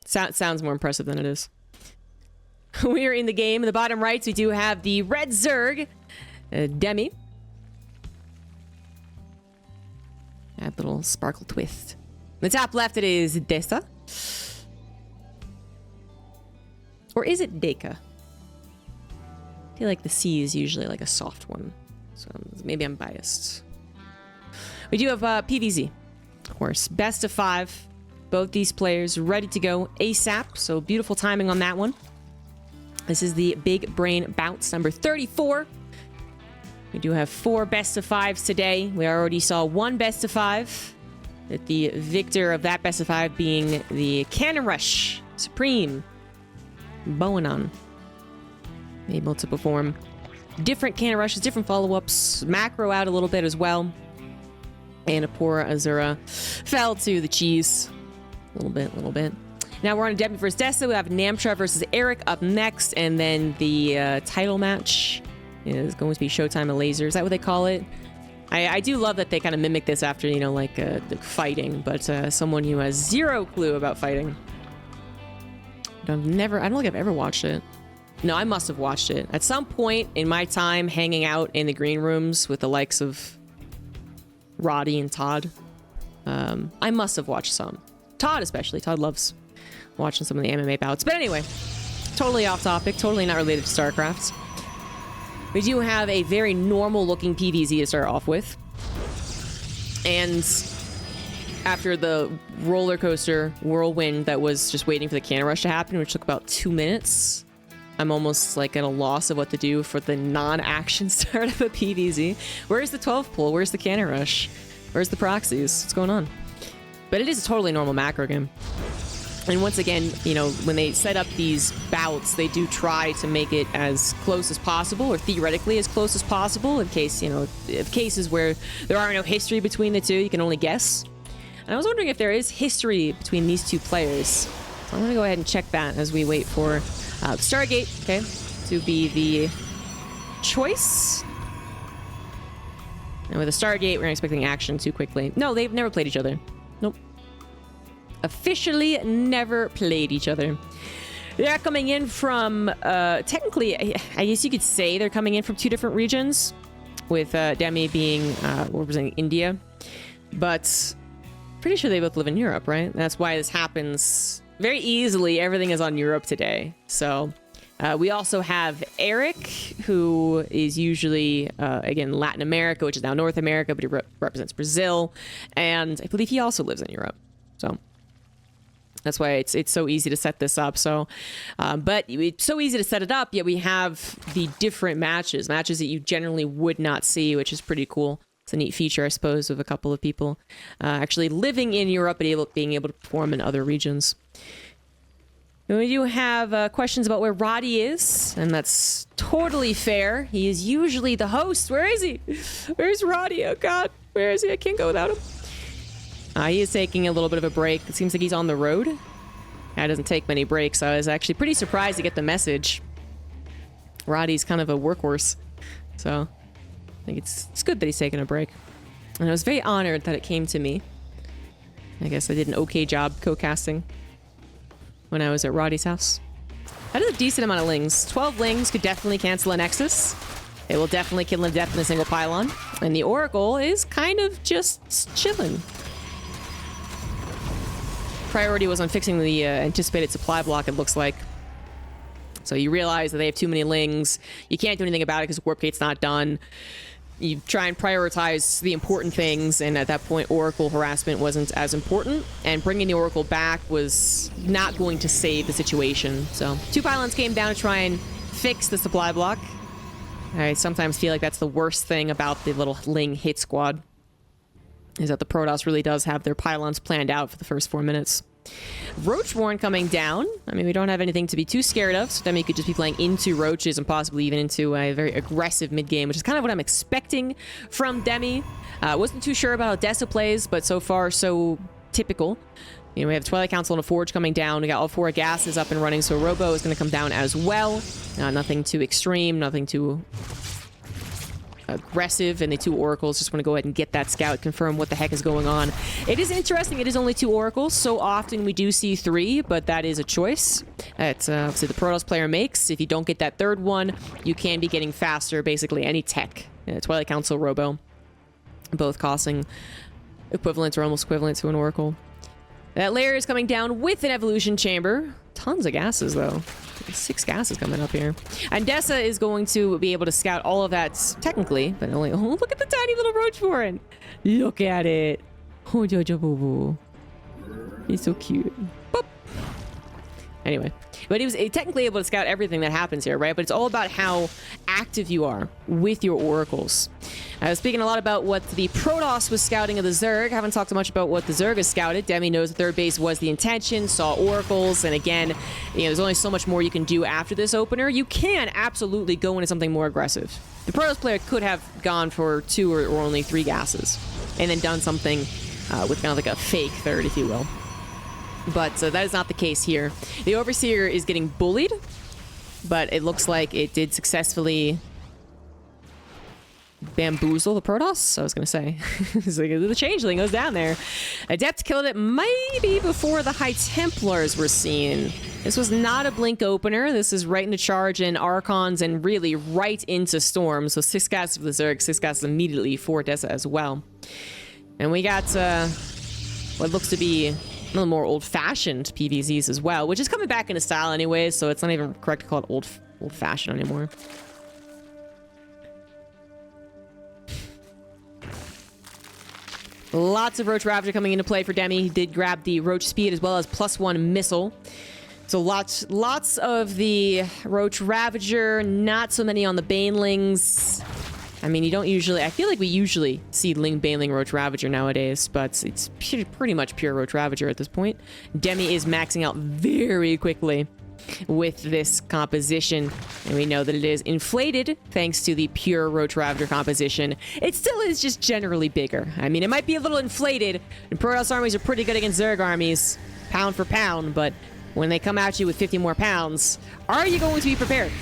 Sounds more impressive than it is. We are in the game. In the bottom right, we do have the red Zerg, Demi. That little sparkle twist. In the top left, it is Deca. Or is it Deca? I feel like the C is usually like a soft one. So maybe I'm biased. We do have PvZ, of course. Best of 5. Both these players ready to go ASAP. So beautiful timing on that one. This is the Big Brain Bouts number 34. We do have 4 best of 5s today. We already saw 1 best of 5. With the victor of that best of 5 being the Cannon Rush Supreme Boanon. Able to perform different Cannon Rushes, different follow-ups, macro out a little bit as well. And a poor Azura fell to the cheese. A little bit. Now we're on Demi versus Deca. We have Namtra versus Eric up next. And then the title match is going to be Showtime and Laser. Is that what they call it? I do love that they kind of mimic this after, you know, like the fighting. But someone who has zero clue about fighting. I don't think I've ever watched it. No, I must have watched it. At some point in my time hanging out in the green rooms with the likes of Roddy and Todd, I must have watched some. Todd especially. Todd loves watching some of the MMA bouts. But anyway, totally off topic, totally not related to StarCraft. We do have a very normal looking PvZ to start off with. And after the roller coaster whirlwind that was just waiting for the Cannon Rush to happen, which took about 2 minutes, I'm almost like at a loss of what to do for the non-action start of a PvZ. Where's the 12 pull? Where's the Cannon Rush? Where's the proxies? What's going on? But it is a totally normal macro game. And once again, you know, when they set up these bouts, they do try to make it as close as possible, or theoretically as close as possible, in case, you know, if cases where there are no history between the two, you can only guess. And I was wondering if there is history between these two players. So I'm going to go ahead and check that as we wait for Stargate, okay, to be the choice. And with a Stargate, we're not expecting action too quickly. No, they've never played each other. Nope. Officially never played each other. They're coming in from, technically, I guess you could say they're coming in from 2 different regions, with Demi being representing India. But pretty sure they both live in Europe, right? That's why this happens very easily. Everything is on Europe today. So we also have Eric, who is usually, again, Latin America, which is now North America, but he represents Brazil. And I believe he also lives in Europe. So that's why it's so easy to set this up. So, but it's so easy to set it up, yet we have the different matches that you generally would not see, which is pretty cool. It's a neat feature, I suppose, of a couple of people actually living in Europe and being able to perform in other regions. And we do have questions about where Roddy is, and that's totally fair. He is usually the host. Where is he? Where's Roddy? Oh, God. Where is he? I can't go without him. He is taking a little bit of a break. It seems like he's on the road. That doesn't take many breaks. I was actually pretty surprised to get the message. Roddy's kind of a workhorse. So I think it's good that he's taking a break. And I was very honored that it came to me. I guess I did an okay job co-casting when I was at Roddy's house. That is a decent amount of lings. 12 lings could definitely cancel a Nexus. It will definitely kill him to death in a single pylon. And the Oracle is kind of just chilling. Priority was on fixing the anticipated supply block, it looks like. So you realize that they have too many lings. You can't do anything about it because Warp Gate's not done. You try and prioritize the important things, and at that point, Oracle harassment wasn't as important, and bringing the Oracle back was not going to save the situation. So 2 pylons came down to try and fix the supply block. I sometimes feel like that's the worst thing about the little Ling hit squad, is that the Protoss really does have their pylons planned out for the first 4 minutes. Roachborn coming down. I mean, we don't have anything to be too scared of, so Demi could just be playing into Roaches and possibly even into a very aggressive mid-game, which is kind of what I'm expecting from Demi. Wasn't too sure about how Deca plays, but so far, so typical. You know, we have Twilight Council and a Forge coming down. We got all 4 gases up and running, so Robo is going to come down as well. Nothing too extreme, nothing too aggressive, and the 2 oracles just want to go ahead and get that scout, confirm what the heck is going on. It is interesting. It is only 2 oracles. So often we do see 3, but that is a choice that obviously the Protoss player makes. If you don't get that 3rd one, you can be getting faster, basically any tech. Twilight Council, Robo, both costing equivalent or almost equivalent to an oracle. That layer is coming down with an evolution chamber. Tons of gases, though. 6 gases coming up here. And Deca is going to be able to scout all of that, technically, but only... Oh, look at the tiny little roach foreign. Look at it. Oh, Jojo Boo Boo. He's so cute. Boop. Anyway, but he was technically able to scout everything that happens here, right? But it's all about how active you are with your oracles. I was speaking a lot about what the Protoss was scouting of the Zerg. Haven't talked much about what the Zerg has scouted. Demi knows the 3rd base was the intention, saw oracles, and again, there's only so much more you can do after this opener. You can absolutely go into something more aggressive. The Protoss player could have gone for 2 or only 3 gases, and then done something with kind of like a fake 3rd, if you will. But that is not the case here. The Overseer is getting bullied, but it looks like it did successfully bamboozle the Protoss, I was gonna say. It's like the Changeling goes down there. Adept killed it maybe before the High Templars were seen. This was not a blink opener. This is right into charge and Archons and really right into Storm. So 6 gases for the Zerg, 6 gases immediately for Deca as well. And we got what looks to be a little more old-fashioned PvZs as well, which is coming back into style anyway, so it's not even correct to call it old-fashioned anymore. Lots of Roach Ravager coming into play for Demi. He did grab the Roach Speed as well as +1 missile. So lots of the Roach Ravager, not so many on the Banelings. I mean, you don't usually... I feel like we usually see Baneling Roach Ravager nowadays, but it's pretty much pure Roach Ravager at this point. Demi is maxing out very quickly with this composition, and we know that it is inflated thanks to the pure Roach Ravager composition. It still is just generally bigger. I mean, it might be a little inflated, and Protoss armies are pretty good against Zerg armies, pound for pound, but when they come at you with 50 more pounds, are you going to be prepared?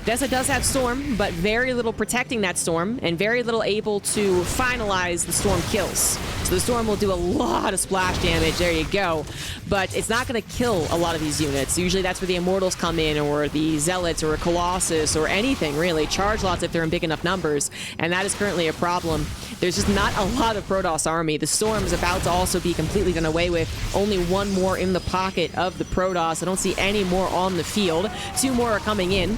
Deca does have Storm, but very little protecting that Storm, and very little able to finalize the Storm kills. So the Storm will do a lot of splash damage, there you go, but it's not going to kill a lot of these units. Usually that's where the Immortals come in, or the Zealots, or a Colossus, or anything really. Charge lots if they're in big enough numbers, and that is currently a problem. There's just not a lot of Protoss army. The Storm is about to also be completely done away with. Only 1 more in the pocket of the Protoss. I don't see any more on the field. 2 more are coming in.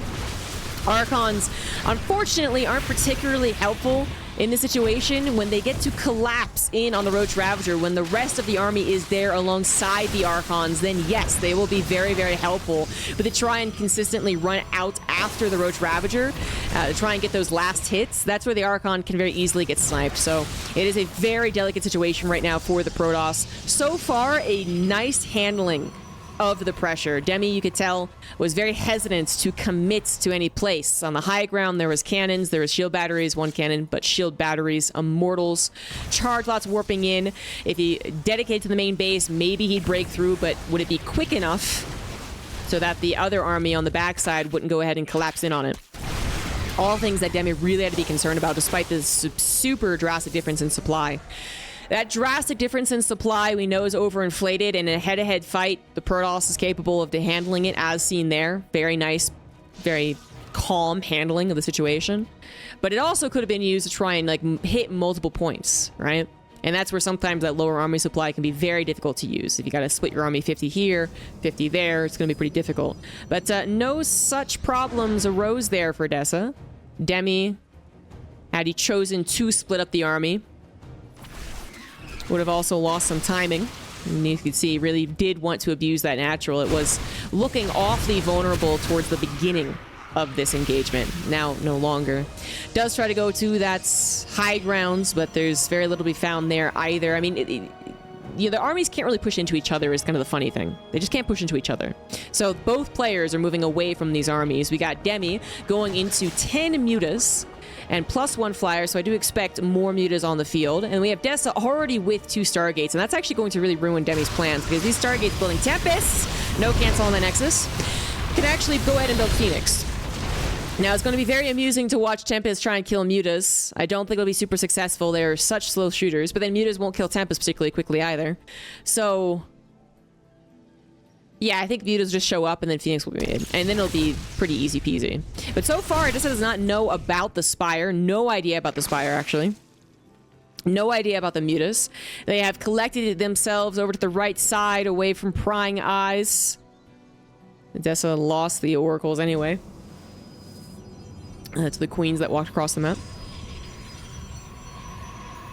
Archons, unfortunately, aren't particularly helpful in this situation when they get to collapse in on the Roach Ravager. When the rest of the army is there alongside the Archons, then yes, they will be very, very helpful. But to try and consistently run out after the Roach Ravager, to try and get those last hits, that's where the Archon can very easily get sniped. So it is a very delicate situation right now for the Protoss. So far, a nice handling of the pressure. Demi, you could tell, was very hesitant to commit to any place. On the high ground, there was cannons, there was shield batteries, 1 cannon, but shield batteries, Immortals, charge lots warping in. If he dedicated to the main base, maybe he'd break through, but would it be quick enough so that the other army on the backside wouldn't go ahead and collapse in on it? All things that Demi really had to be concerned about, despite this super drastic difference in supply. That drastic difference in supply we know is overinflated. In a head-to-head fight, the Protoss is capable of handling it as seen there. Very nice, very calm handling of the situation. But it also could have been used to try and hit multiple points, right? And that's where sometimes that lower army supply can be very difficult to use. If you got to split your army 50 here, 50 there, it's going to be pretty difficult. But no such problems arose there for Deca. Demi, had he chosen to split up the army, would have also lost some timing. And you can see, really did want to abuse that natural. It was looking awfully vulnerable towards the beginning of this engagement. Now, no longer. Does try to go to that high grounds, but there's very little to be found there either. I mean, the armies can't really push into each other is kind of the funny thing. They just can't push into each other. So both players are moving away from these armies. We got Demi going into 10 mutas and +1 flyer, so I do expect more mutas on the field. And we have Deca already with 2 Stargates, and that's actually going to really ruin Demi's plans, because these Stargates building Tempests, no cancel on the Nexus, can actually go ahead and build Phoenix. Now, it's going to be very amusing to watch Tempest try and kill Mutas. I don't think it'll be super successful. They're such slow shooters, but then Mutas won't kill Tempest particularly quickly either. So, yeah, I think Mutas just show up and then Phoenix will be made. And then it'll be pretty easy peasy. But so far, it just does not know about the Spire. No idea about the Spire, actually. No idea about the Mutas. They have collected themselves over to the right side, away from prying eyes. Deca lost the oracles anyway. To the queens that walked across the map.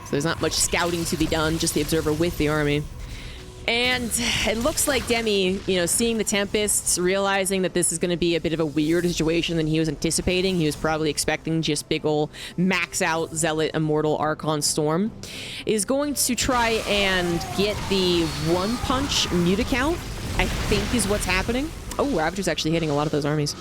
So there's not much scouting to be done, just the observer with the army. And it looks like Demi, you know, seeing the Tempests, realizing that this is going to be a bit of a weird situation than he was anticipating. He was probably expecting just big ol' max out Zealot Immortal Archon Storm. Is going to try and get the one punch Muta count, I think is what's happening. Oh, Ravager's actually hitting a lot of those armies.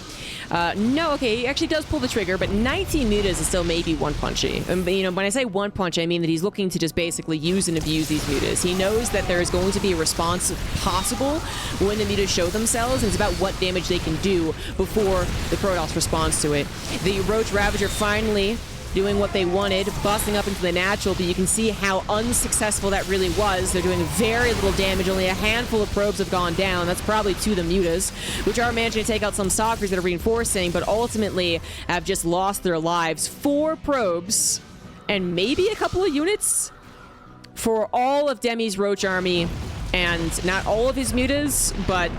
No, okay, he actually does pull the trigger, but 19 mutas is still maybe one-punchy. You know, when I say one-punch, I mean that he's looking to just basically use and abuse these mutas. He knows that there is going to be a response possible when the mutas show themselves, and it's about what damage they can do before the Protoss responds to it. The Roach Ravager finally doing what they wanted, busting up into the natural, but you can see how unsuccessful that really was. They're doing very little damage. Only a handful of probes have gone down. That's probably to the mutas, which are managing to take out some stalkers that are reinforcing, but ultimately have just lost their lives. 4 probes and maybe a couple of units for all of Demi's Roach army, and not all of his mutas, but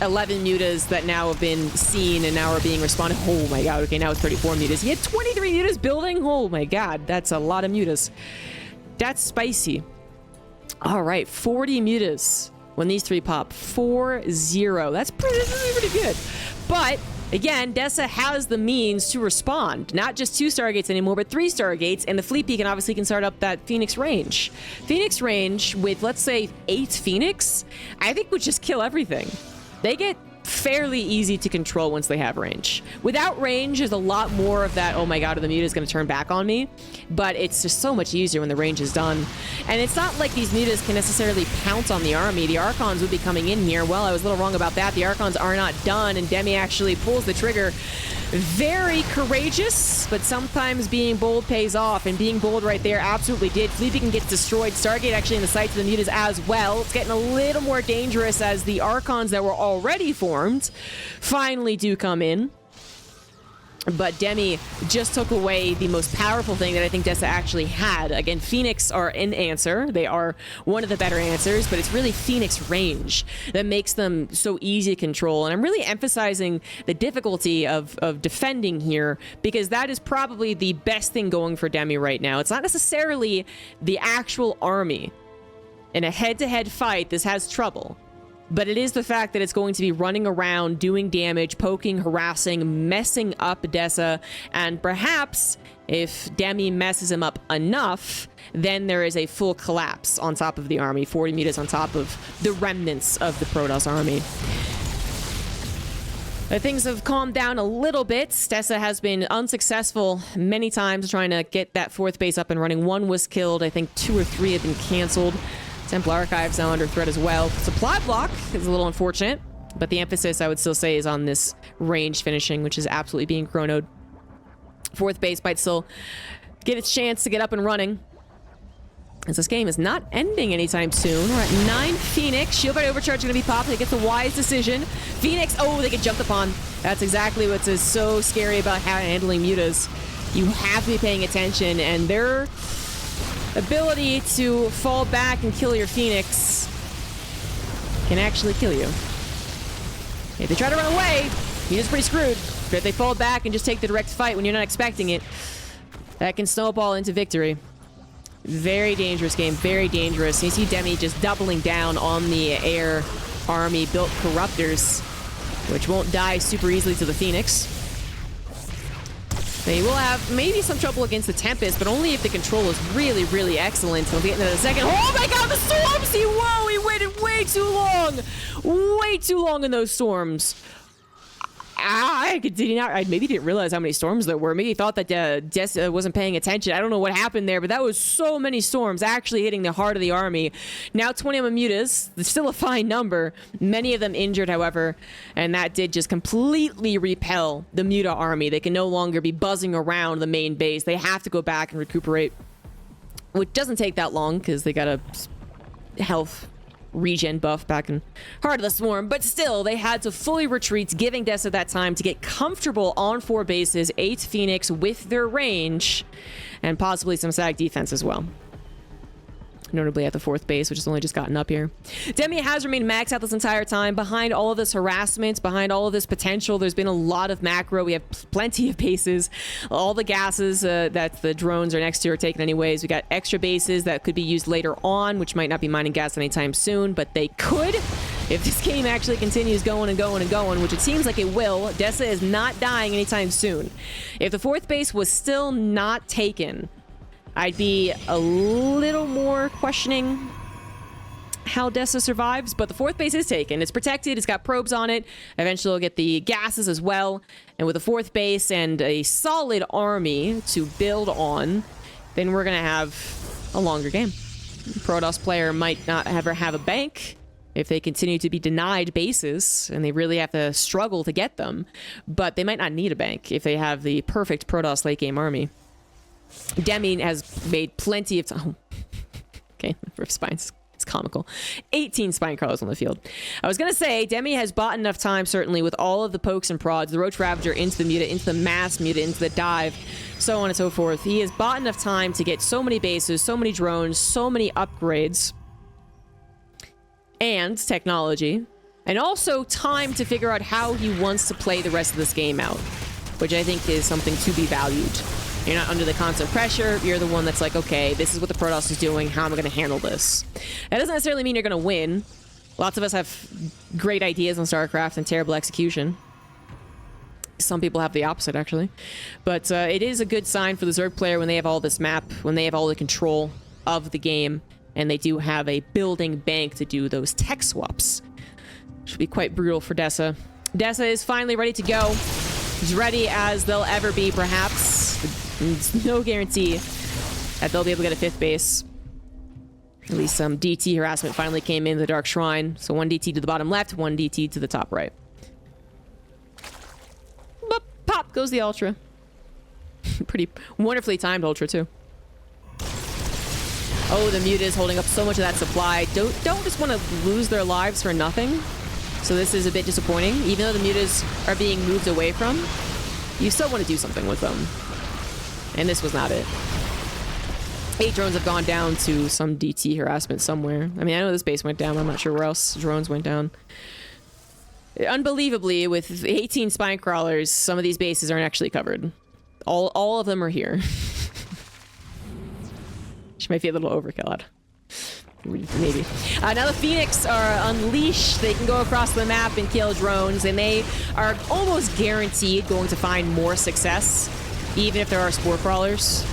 11 mutas that now have been seen and now are being responded. Oh my god, okay, now it's 34 mutas. He had 23 mutas building? Oh my god, that's a lot of mutas. That's spicy. All right, 40 mutas when these 3 pop. 4-0. That's pretty good. But again, Deca has the means to respond. Not just 2 Stargates anymore, but 3 Stargates, and the Fleet Beacon obviously can start up that Phoenix range. Phoenix range with, let's say, 8 Phoenix, I think would just kill everything. They get fairly easy to control once they have range. Without range, there's a lot more of that, oh my god, the Muta is going to turn back on me. But it's just so much easier when the range is done. And it's not like these Mutas can necessarily pounce on the army. The Archons would be coming in here. Well, I was a little wrong about that. The Archons are not done, and Demi actually pulls the trigger. Very courageous, but sometimes being bold pays off, and being bold right there absolutely did. Fleet Beacon gets destroyed. Stargate actually in the sights of the Mutas as well. It's getting a little more dangerous as the Archons that were already formed finally do come in. But Demi just took away the most powerful thing that I think Deca actually had. Again, Phoenix are an answer. They are one of the better answers, but it's really Phoenix range that makes them so easy to control. And I'm really emphasizing the difficulty of defending here, because that is probably the best thing going for Demi right now. It's not necessarily the actual army. In a head-to-head fight, this has trouble. But it is the fact that it's going to be running around, doing damage, poking, harassing, messing up Deca, and perhaps if Demi messes him up enough, then there is a full collapse on top of the army. 40 mutas on top of the remnants of the Protoss army. But things have calmed down a little bit. Deca has been unsuccessful many times trying to get that 4th base up and running. 1 was killed. I think 2 or 3 have been canceled. Temple Archives now under threat as well. Supply block is a little unfortunate, but the emphasis, I would still say, is on this range finishing, which is absolutely being chronoed. 4th base might still get its chance to get up and running, as this game is not ending anytime soon. We're at 9 Phoenix. Shield by Overcharge is going to be popped. They get the wise decision. Phoenix, oh, they get jumped upon. That's exactly what's so scary about handling mutas. You have to be paying attention, and they're ability to fall back and kill your Phoenix can actually kill you. If they try to run away, you're just pretty screwed. But if they fall back and just take the direct fight when you're not expecting it, that can snowball into victory. Very dangerous game, very dangerous. You see Demi just doubling down on the air army built Corruptors, which won't die super easily to the Phoenix. They will have maybe some trouble against the Tempest, but only if the control is really, really excellent. We'll get into that in a second. Oh my god, the storms! He waited way too long! Way too long in those storms. I continue now. I maybe didn't realize how many storms there were. Maybe thought that Deca wasn't paying attention. I don't know what happened there, but that was so many storms actually hitting the heart of the army. Now 20 mutas. It's still a fine number. Many of them injured, however, and that did just completely repel the muta army. They can no longer be buzzing around the main base. They have to go back and recuperate, which doesn't take that long because they got a health regen buff back in Heart of the Swarm, but still they had to fully retreat, giving Deca that time to get comfortable on 4 bases, 8 Phoenix with their range, and possibly some SAG defense as well. Notably at the 4th base, which has only just gotten up here. Demi has remained maxed out this entire time. Behind all of this harassment, behind all of this potential, there's been a lot of macro. We have plenty of bases. All the gases that the drones are next to are taken anyways. We got extra bases that could be used later on, which might not be mining gas anytime soon, but they could if this game actually continues going and going and going, which it seems like it will. Deca is not dying anytime soon. If the 4th base was still not taken, I'd be a little more questioning how Deca survives, but the 4th base is taken. It's protected. It's got probes on it. Eventually we'll get the gases as well. And with the 4th base and a solid army to build on, then we're going to have a longer game. Protoss player might not ever have a bank if they continue to be denied bases and they really have to struggle to get them, but they might not need a bank if they have the perfect Protoss late game army. Demi has made plenty of time. Okay, for spines. It's comical. 18 spine crawlers on the field. I was going to say, Demi has bought enough time, certainly, with all of the pokes and prods, the Roach Ravager into the muta, into the mass muta, into the dive, so on and so forth. He has bought enough time to get so many bases, so many drones, so many upgrades, and technology, and also time to figure out how he wants to play the rest of this game out, which I think is something to be valued. You're not under the constant pressure. You're the one that's like, okay, this is what the Protoss is doing. How am I going to handle this? That doesn't necessarily mean you're going to win. Lots of us have great ideas on StarCraft and terrible execution. Some people have the opposite, actually. But it is a good sign for the Zerg player when they have all this map, when they have all the control of the game, and they do have a building bank to do those tech swaps. Should be quite brutal for Deca. Deca is finally ready to go. As ready as they'll ever be, perhaps. There's no guarantee that they'll be able to get a 5th base. At least some DT harassment finally came in the Dark Shrine. So 1 DT to the bottom left, 1 DT to the top right. Boop, pop goes the Ultra. Pretty wonderfully timed Ultra, too. Oh, the Muta is holding up so much of that supply. Don't just want to lose their lives for nothing. So this is a bit disappointing. Even though the Mutas are being moved away from, you still want to do something with them. And this was not it. 8 drones have gone down to some DT harassment somewhere. I mean, I know this base went down. I'm not sure where else drones went down. Unbelievably, with 18 spine crawlers, some of these bases aren't actually covered. All of them are here. Which might be a little overkill out. Maybe. Now the Phoenix are unleashed. They can go across the map and kill drones, and they are almost guaranteed going to find more success, even if there are spore crawlers.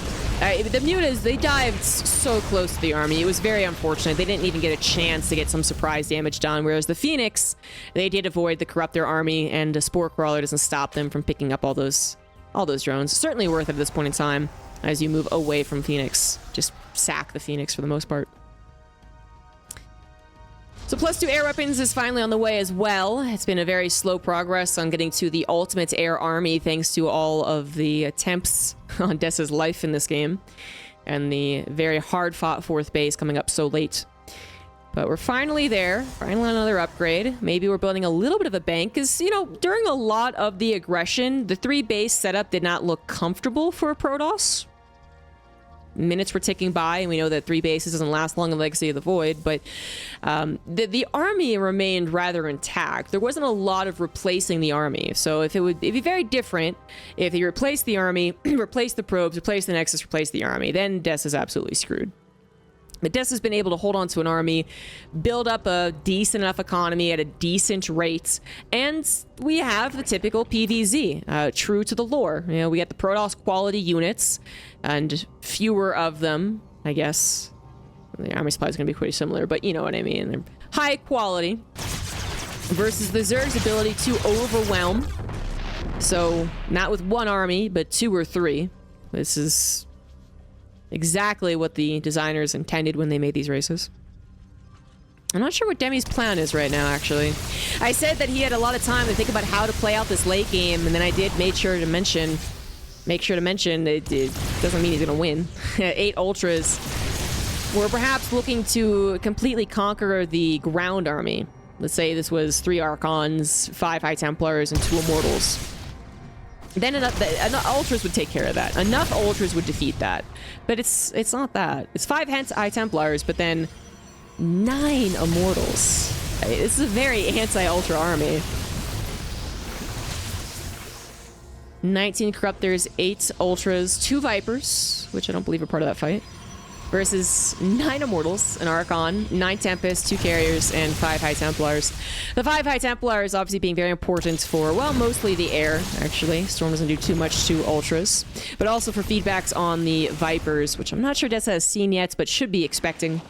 The mutas, they dived so close to the army. It was very unfortunate. They didn't even get a chance to get some surprise damage done, whereas the Phoenix, they did avoid the Corruptor army, and a spore crawler doesn't stop them from picking up all those drones. Certainly worth it at this point in time as you move away from Phoenix. Just sack the Phoenix for the most part. So +2 air weapons is finally on the way as well. It's been a very slow progress on getting to the ultimate air army thanks to all of the attempts on Deca's life in this game and the very hard-fought 4th base coming up so late. But we're finally there. Finally another upgrade. Maybe we're building a little bit of a bank because, you know, during a lot of the aggression, the 3 base setup did not look comfortable for a Protoss. Minutes were ticking by, and we know that 3 bases doesn't last long in Legacy of the Void, but the army remained rather intact. There wasn't a lot of replacing the army, so it'd be very different if you replace the army, replace the probes, replace the Nexus, replace the army. Then Deca is absolutely screwed. But Deca's been able to hold on to an army, build up a decent enough economy at a decent rate, and we have the typical PvZ, true to the lore. You know, we get the Protoss quality units, and fewer of them, I guess. The army supply is going to be pretty similar, but you know what I mean. They're high quality versus the Zerg's ability to overwhelm So, not with one army, but 2 or 3. This is exactly what the designers intended when they made these races. I'm not sure what Demi's plan is right now, actually. I said that he had a lot of time to think about how to play out this late game, and then I make sure to mention it doesn't mean he's gonna win. 8 Ultras. We're perhaps looking to completely conquer the ground army. Let's say this was 3 Archons, 5 High Templars, and 2 Immortals. Then enough Ultras would take care of that. Enough Ultras would defeat that. But it's not that. It's 5 High Templars, but then 9 Immortals. This is a very anti-Ultra army. 19 Corruptors, 8 Ultras, 2 Vipers, which I don't believe are part of that fight, versus 9 Immortals, an Archon, 9 Tempests, 2 Carriers, and 5 High Templars. The 5 High Templars obviously being very important for, well, mostly the air, actually. Storm doesn't do too much to Ultras, but also for feedbacks on the Vipers, which I'm not sure Deca has seen yet, but should be expecting.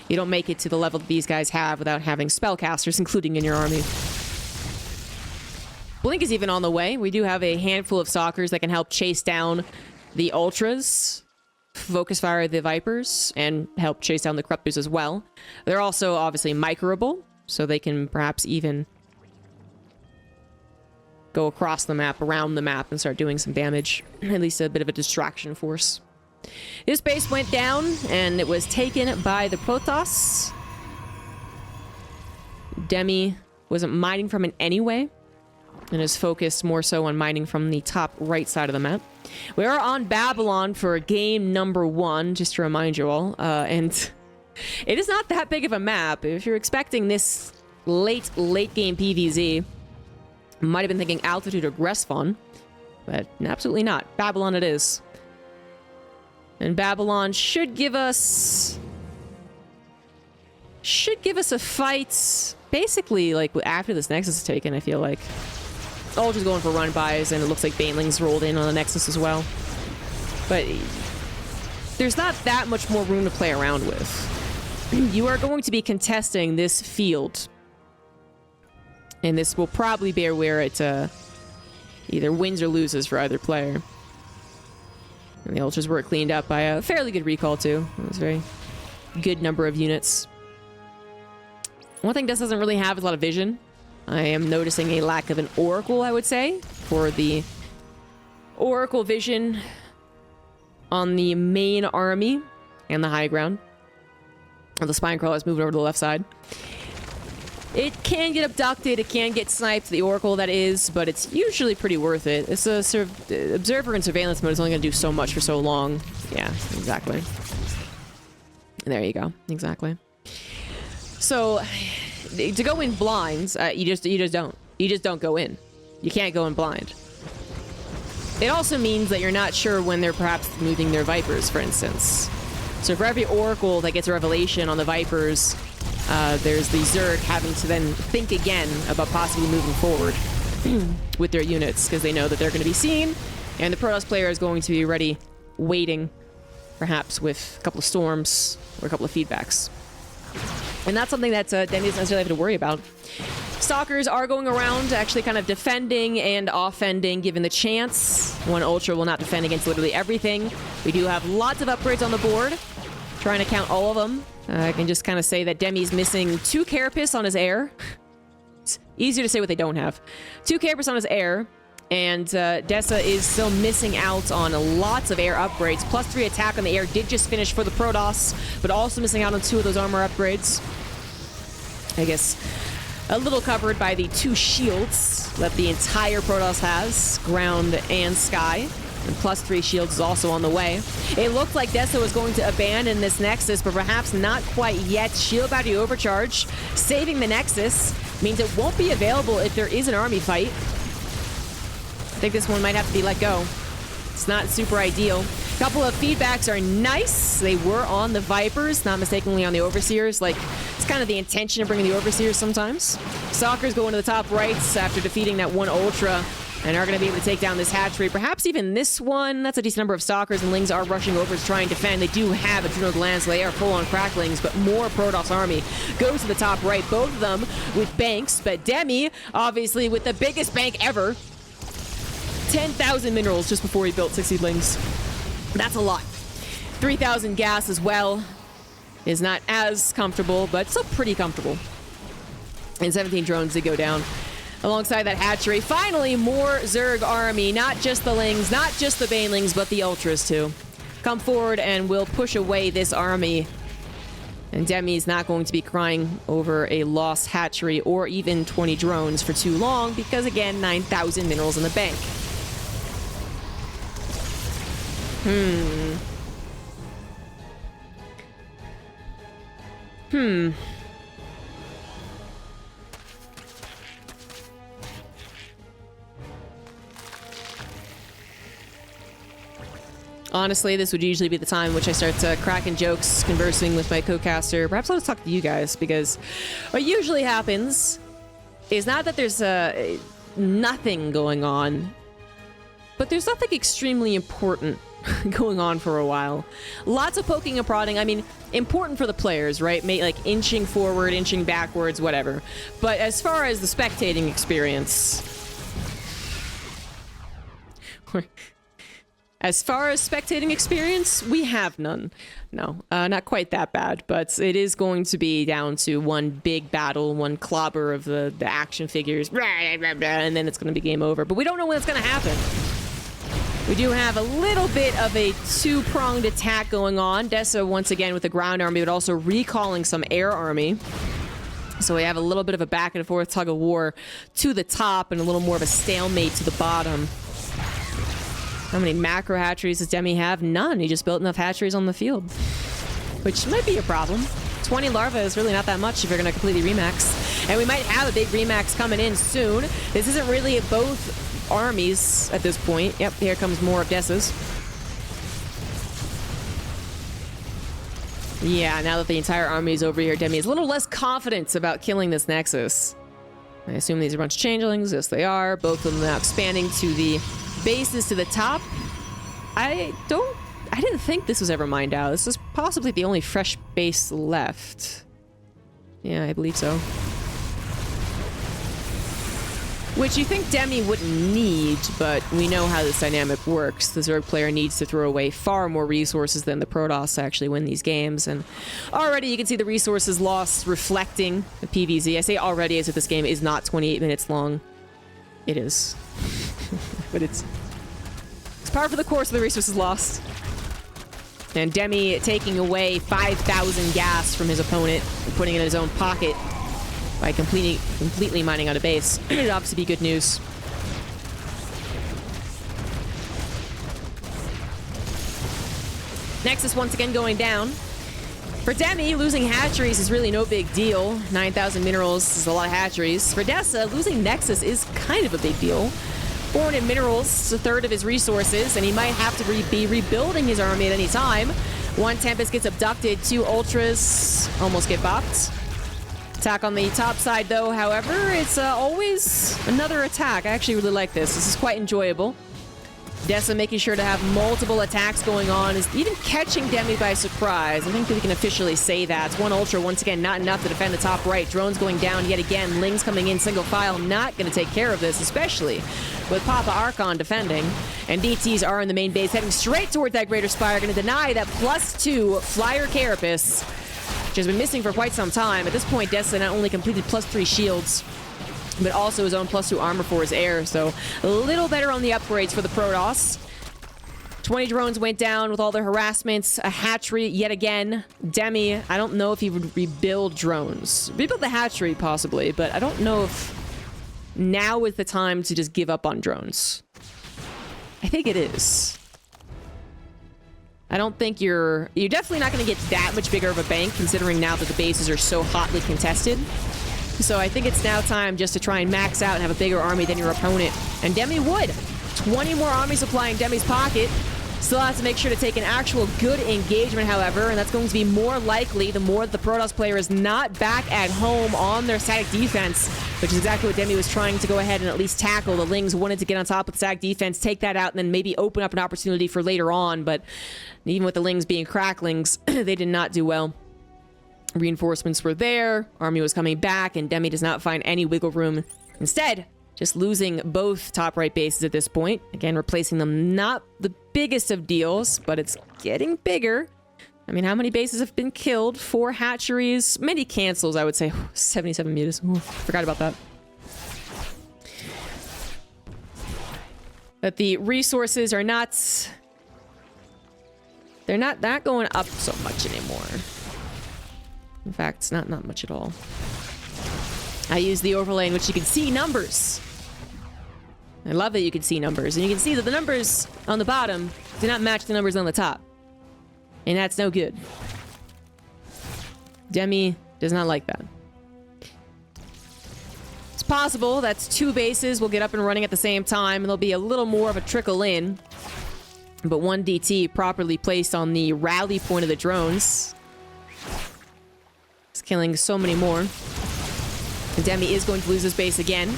You don't make it to the level that these guys have without having spellcasters, including in your army. Blink is even on the way. We do have a handful of Stalkers that can help chase down the Ultras, focus fire the Vipers, and help chase down the Corruptors as well. They're also obviously microable, so they can perhaps even go across the map, around the map, and start doing some damage. At least a bit of a distraction force. This base went down, and it was taken by the Protoss. Demi wasn't mining from it anyway, and is focused more so on mining from the top right side of the map. We are on Babylon for game number 1, just to remind you all, and it is not that big of a map. If you're expecting this late game PvZ, might have been thinking Altitude or Gresfon, but absolutely not. Babylon it is. And Babylon should give us a fight basically like after this Nexus is taken, I feel like. Ultra's going for run-bys, and it looks like Baneling's rolled in on the Nexus as well. But there's not that much more room to play around with. You are going to be contesting this field. And this will probably be where it either wins or loses for either player. And the Ultras were cleaned up by a fairly good recall, too. It was a very good number of units. One thing Deca doesn't really have is a lot of vision. I am noticing a lack of an Oracle, I would say, for the Oracle vision on the main army and the high ground. The Spinecrawler is moving over to the left side. It can get abducted, it can get sniped, the Oracle that is, but it's usually pretty worth it. It's a sort of observer and surveillance mode is only going to do so much for so long. Yeah, exactly. There you go, exactly. So, to go in blind, you just don't go in. You can't go in blind. It also means that you're not sure when they're perhaps moving their Vipers, for instance. So for every Oracle that gets a revelation on the Vipers, there's the Zerg having to then think again about possibly moving forward with their units, because they know that they're going to be seen, and the Protoss player is going to be ready, waiting, perhaps with a couple of storms or a couple of feedbacks. And that's something that Demi doesn't necessarily have to worry about. Stalkers are going around actually kind of defending and offending given the chance. One Ultra will not defend against literally everything. We do have lots of upgrades on the board. Trying to count all of them. I can just kind of say that Demi's missing 2 Carapace on his air. It's easier to say what they don't have. 2 Carapace on his air. And Deca is still missing out on lots of air upgrades. +3 attack on the air did just finish for the Protoss, but also missing out on 2 of those armor upgrades. I guess a little covered by the 2 shields that the entire Protoss has, ground and sky. And +3 shields is also on the way. It looked like Deca was going to abandon this Nexus, but perhaps not quite yet. Shield battery overcharge, saving the Nexus, means it won't be available if there is an army fight. I think this one might have to be let go. It's not super ideal. A couple of feedbacks are nice. They were on the Vipers, not mistakenly on the Overseers. Like, it's kind of the intention of bringing the Overseers sometimes. Stalkers go into the top rights after defeating that 1 Ultra, and are going to be able to take down this hatchery. Perhaps even this one. That's a decent number of Stalkers, and Lings are rushing over to try and defend. They do have Adrenal Glands, so they are full on Cracklings, but more Protoss army goes to the top right. Both of them with banks, but Demi, obviously, with the biggest bank ever. 10,000 minerals just before he built 6 seedlings. That's a lot. 3,000 gas as well. Is not as comfortable, but still pretty comfortable. And 17 drones did go down. Alongside that hatchery, finally more Zerg army. Not just the Lings, not just the Banelings, but the Ultras too. Come forward and we'll push away this army. And Demi's not going to be crying over a lost hatchery or even 20 drones for too long because, again, 9,000 minerals in the bank. Honestly, this would usually be the time in which I start cracking jokes, conversing with my co-caster. Perhaps I'll just talk to you guys, because what usually happens is not that there's nothing going on, but there's nothing extremely important going on for a while. Lots of poking and prodding. I mean, important for the players, right? Like inching forward, inching backwards, whatever. But as far as the spectating experience... As far as spectating experience, we have none. No, not quite that bad, but it is going to be down to one big battle, one clobber of the action figures, and then it's going to be game over. But we don't know when it's going to happen. We do have a little bit of a two-pronged attack going on. Deca, once again, with the ground army, but also recalling some air army. So we have a little bit of a back and forth tug of war to the top and a little more of a stalemate to the bottom. How many macro hatcheries does Demi have? None. He just built enough hatcheries on the field, which might be a problem. 20 larvae is really not that much if you're going to completely remax. And we might have a big remax coming in soon. This isn't really both armies at this point. Yep, here comes more of Deca's. Yeah, now that the entire army is over here, Demi is a little less confident about killing this Nexus. I assume these are a bunch of changelings. Yes, they are. Both of them now expanding to the bases to the top. I didn't think this was ever mined out. This is possibly the only fresh base left. Yeah, I believe so. Which you think Demi wouldn't need, but we know how this dynamic works. The Zerg player needs to throw away far more resources than the Protoss to actually win these games. And already you can see the resources lost reflecting the PvZ. I say already as if this game is not 28 minutes long. It is. But it's par for the course of the resources lost. And Demi taking away 5,000 gas from his opponent and putting it in his own pocket by completely mining out a base. It would obviously be good news. Nexus once again going down. For Demi, losing hatcheries is really no big deal. 9,000 minerals is a lot of hatcheries. For Deca, losing Nexus is kind of a big deal. 400 minerals is a third of his resources, and he might have to be rebuilding his army at any time. One Tempest gets abducted, 2 Ultras almost get bopped. Attack on the top side, though, however, it's always another attack. I actually really like this. This is quite enjoyable. Deca making sure to have multiple attacks going on, is even catching Demi by surprise. I think we can officially say that. One Ultra, once again, not enough to defend the top right. Drones going down yet again. Lings coming in single file, not going to take care of this, especially with Papa Archon defending. And DTs are in the main base, heading straight towards that Greater Spire, going to deny that +2 Flyer Carapace, which has been missing for quite some time. At this point, Deca not only completed +3 shields, but also his own +2 armor for his air, so a little better on the upgrades for the Protoss. 20 drones went down with all the harassments, a hatchery yet again. Demi, I don't know if he would rebuild drones. Rebuild the hatchery, possibly, but I don't know if now is the time to just give up on drones. I think it is. I don't think you're definitely not going to get that much bigger of a bank, considering now that the bases are so hotly contested. So I think it's now time just to try and max out and have a bigger army than your opponent. And Demi would. 20 more army supply in Demi's pocket. Still has to make sure to take an actual good engagement, however, and that's going to be more likely the more that the Protoss player is not back at home on their static defense, which is exactly what Demi was trying to go ahead and at least tackle. The Lings wanted to get on top of the static defense, take that out, and then maybe open up an opportunity for later on, but even with the Lings being cracklings, they did not do well. Reinforcements were there, army was coming back, and Demi does not find any wiggle room. Instead, Just losing both top right bases at this point. Again, replacing them, not the biggest of deals, but it's getting bigger. I mean, how many bases have been killed? 4 hatcheries, many cancels, I would say. 77 mutas. Ooh, forgot about that. But the resources are not... They're not going up so much anymore. In fact, it's not much at all. I use the overlay in which you can see numbers. I love that you can see numbers. And you can see that the numbers on the bottom do not match the numbers on the top. And that's no good. Demi does not like that. It's possible that 2 bases will get up and running at the same time, and there'll be a little more of a trickle in. But 1 DT properly placed on the rally point of the drones. It's killing so many more. And Demi is going to lose his base again.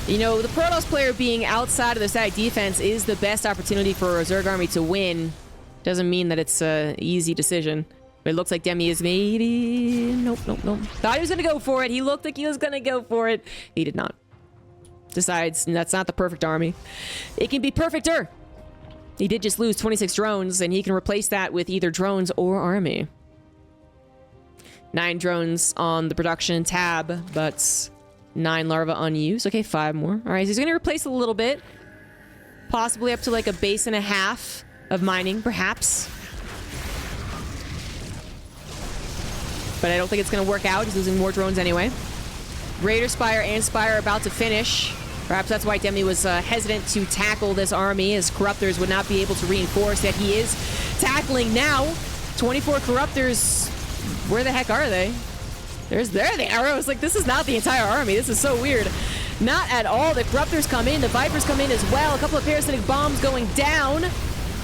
You know, the Protoss player being outside of the static defense is the best opportunity for a Zerg army to win. Doesn't mean that it's an easy decision. But it looks like Demi is maybe... Nope. Thought he was going to go for it. He looked like he was going to go for it. He did not. Decides that's not the perfect army. It can be perfecter. He did just lose 26 drones, and he can replace that with either drones or army. 9 drones on the production tab, but 9 larvae unused. Okay, 5 more. All right, so he's going to replace a little bit. Possibly up to like a base and a half of mining, perhaps. But I don't think it's going to work out. He's losing more drones anyway. Raider Spire and Spire are about to finish. Perhaps that's why Demi was hesitant to tackle this army, as Corruptors would not be able to reinforce. Yet he is tackling now. 24 Corruptors. Where the heck are they? There they are. I was like, this is not the entire army. This is so weird. Not at all. The Corruptors come in. The Vipers come in as well. A couple of parasitic bombs going down.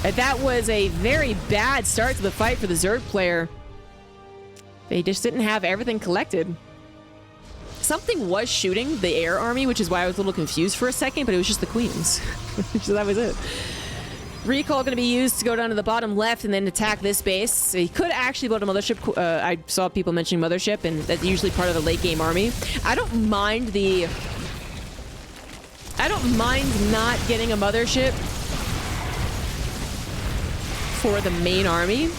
And that was a very bad start to the fight for the Zerg player. They just didn't have everything collected. Something was shooting the air army, which is why I was a little confused for a second, but it was just the queens. So that was it. Recall going to be used to go down to the bottom left and then attack this base. He could actually build a mothership. I saw people mentioning mothership, and that's usually part of the late game army. I don't mind not getting a mothership for the main army,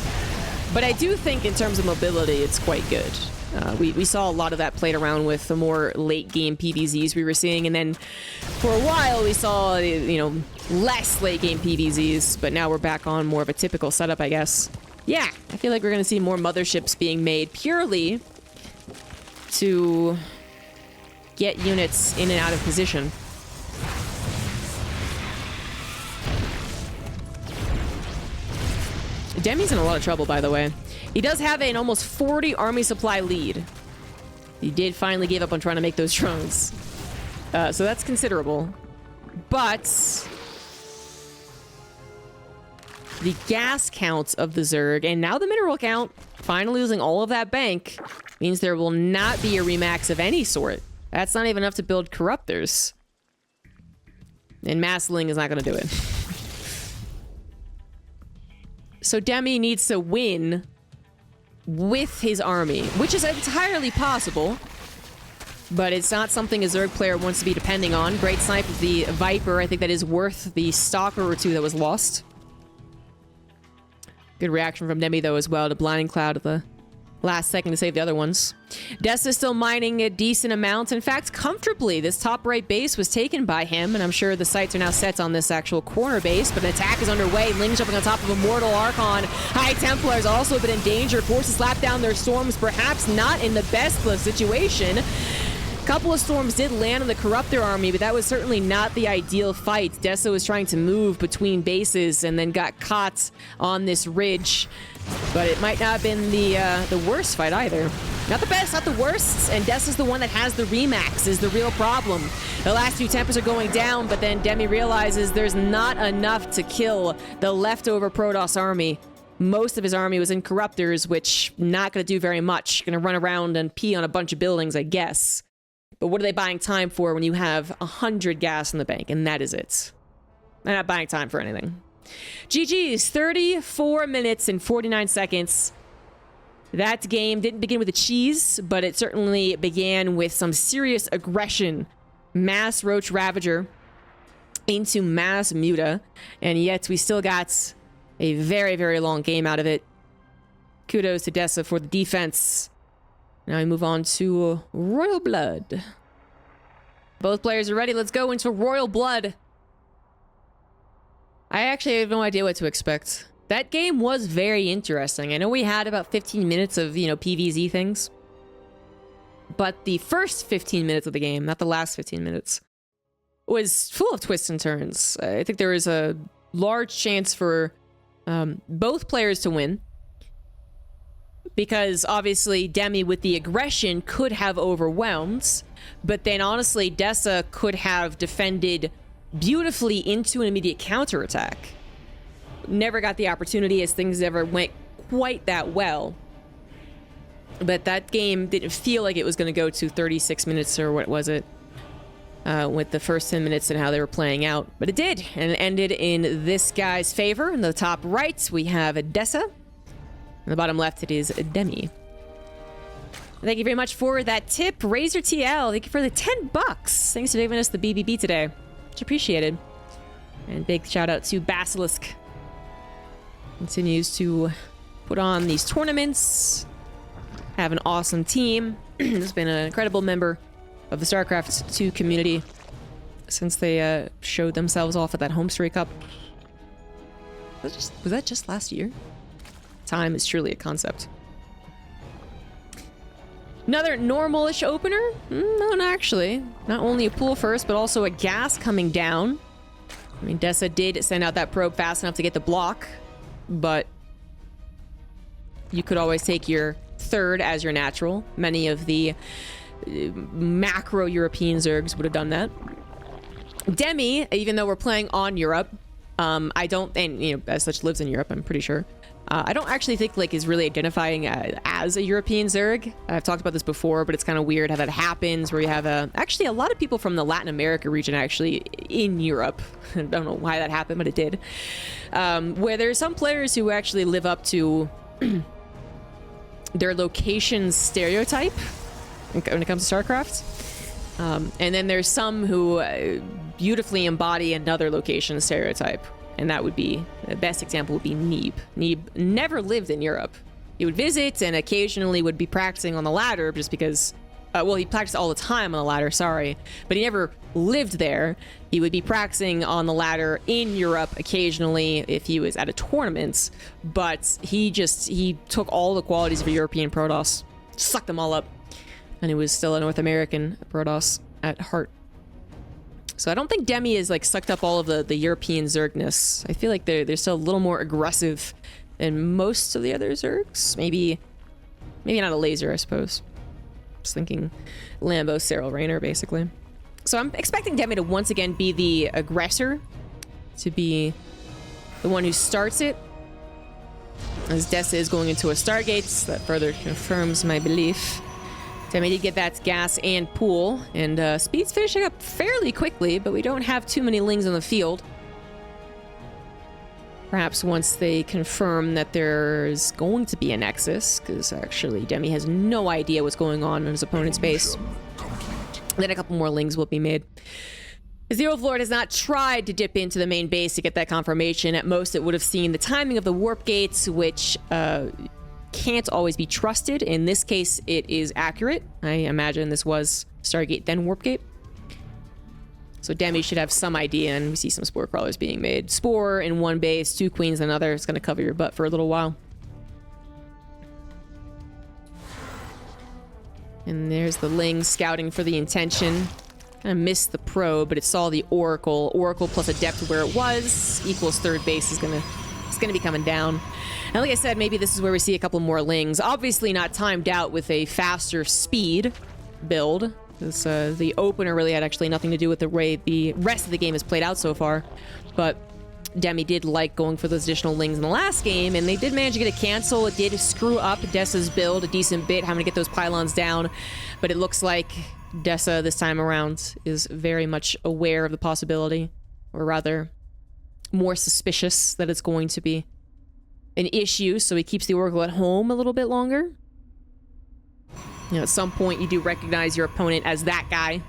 but I do think in terms of mobility, it's quite good. We saw a lot of that played around with the more late game PvZs we were seeing, and then for a while we saw, you know, less late game PvZs, but now we're back on more of a typical setup, I guess. Yeah, I feel like we're going to see more motherships being made purely to get units in and out of position. Demi's in a lot of trouble, by the way. He does have an almost 40 army supply lead. He did finally give up on trying to make those drones. So that's considerable. But the gas counts of the Zerg, and now the mineral count, finally losing all of that bank, means there will not be a remax of any sort. That's not even enough to build Corruptors. And Massling is not going to do it. So Demi needs to win with his army, which is entirely possible, but it's not something a Zerg player wants to be depending on. Great snipe of the Viper. I think that is worth the Stalker or 2 that was lost. Good reaction from Demi, though, as well, to Blinding Cloud at the last second to save the other ones. Deca is still mining a decent amount. In fact, comfortably, this top right base was taken by him, and I'm sure the sights are now set on this actual corner base, but an attack is underway. Ling jumping on top of Immortal Archon. High Templars also been in danger, forced to slap down their storms, perhaps not in the best situation. Couple of storms did land on the Corruptor army, but that was certainly not the ideal fight. Deca was trying to move between bases and then got caught on this ridge. But it might not have been the worst fight either. Not the best, not the worst, and Deca's the one that has the remax is the real problem. The last 2 Tempers are going down, but then Demi realizes there's not enough to kill the leftover Protoss army. Most of his army was in Corruptors, which not going to do very much. Going to run around and pee on a bunch of buildings, I guess. But what are they buying time for when you have 100 gas in the bank? And that is it. They're not buying time for anything. GG's, 34 minutes and 49 seconds. That game didn't begin with a cheese, but it certainly began with some serious aggression Mass Roach Ravager into Mass Muta, and yet we still got a very, very long game out of it. Kudos to Deca for the defense. Now we move on to Royal Blood. Both players are ready. Let's go into Royal Blood. I actually have no idea what to expect. That game was very interesting. I know we had about 15 minutes of, PvZ things. But the first 15 minutes of the game, not the last 15 minutes, was full of twists and turns. I think there was a large chance for both players to win. Because obviously Demi with the aggression could have overwhelmed. But then honestly, Deca could have defended beautifully into an immediate counterattack. Never got the opportunity as things never went quite that well. But that game didn't feel like it was going to go to 36 minutes or what was it? With the first 10 minutes and how they were playing out. But it did, and it ended in this guy's favor. In the top right, we have Deca. In the bottom left, it is Demi. Thank you very much for that tip, Razor TL. Thank you for the $10. Thanks for giving us the BBB today. Much appreciated. And big shout out to Basilisk. Continues to put on these tournaments. Have an awesome team. Has been an incredible member of the StarCraft 2 community since they showed themselves off at that Homestory Cup. Was that just last year? Time is truly a concept. Another normal-ish opener? No, not actually. Not only a pool first, but also a gas coming down. I mean, Deca did send out that probe fast enough to get the block, but you could always take your third as your natural. Many of the macro European Zergs would have done that. Demi, even though we're playing on Europe, I don't, and as such lives in Europe, I'm pretty sure. I don't actually think is really identifying as a European Zerg. I've talked about this before, but it's kind of weird how that happens, where you have actually a lot of people from the Latin America region actually in Europe. I don't know why that happened, but it did. Where there's some players who actually live up to their location stereotype when it comes to StarCraft. And then there's some who beautifully embody another location stereotype. And that would be, the best example would be Neeb. Neeb never lived in Europe. He would visit and occasionally would be practicing on the ladder just because, well, he practiced all the time on the ladder, sorry. But he never lived there. He would be practicing on the ladder in Europe occasionally if he was at a tournament. But he took all the qualities of a European Protoss, sucked them all up. And he was still a North American Protoss at heart. So I don't think Demi has sucked up all of the European Zergness. I feel like they're still a little more aggressive than most of the other Zergs. Maybe not a laser, I suppose. Just thinking Lambo, Cyril Rayner, basically. So I'm expecting Demi to once again be the aggressor, to be the one who starts it. As Deca is going into a Stargate, that further confirms my belief. Demi did get that gas and pool, and speed's finishing up fairly quickly, but we don't have too many lings on the field. Perhaps once they confirm that there's going to be a Nexus, because actually Demi has no idea what's going on in his opponent's base. Then a couple more lings will be made. As the Overlord has not tried to dip into the main base to get that confirmation, at most it would have seen the timing of the warp gates, which can't always be trusted. In this case, it is accurate. I imagine this was Stargate, then Warp Gate. So Demi should have some idea, and we see some Spore Crawlers being made. Spore in one base, 2 Queens in another. It's going to cover your butt for a little while. And there's the Ling scouting for the intention. Kind of missed the probe, but it saw the Oracle. Oracle plus Adept where it was equals third base is going to be coming down. And like I said, maybe this is where we see a couple more lings. Obviously not timed out with a faster speed build. This, the opener really had actually nothing to do with the way the rest of the game has played out so far. But Demi did like going for those additional lings in the last game, and they did manage to get a cancel. It did screw up Deca's build a decent bit, having to get those pylons down. But it looks like Deca this time around is very much aware of the possibility, or rather, more suspicious that it's going to be an issue, so he keeps the Oracle at home a little bit longer. At some point, you do recognize your opponent as that guy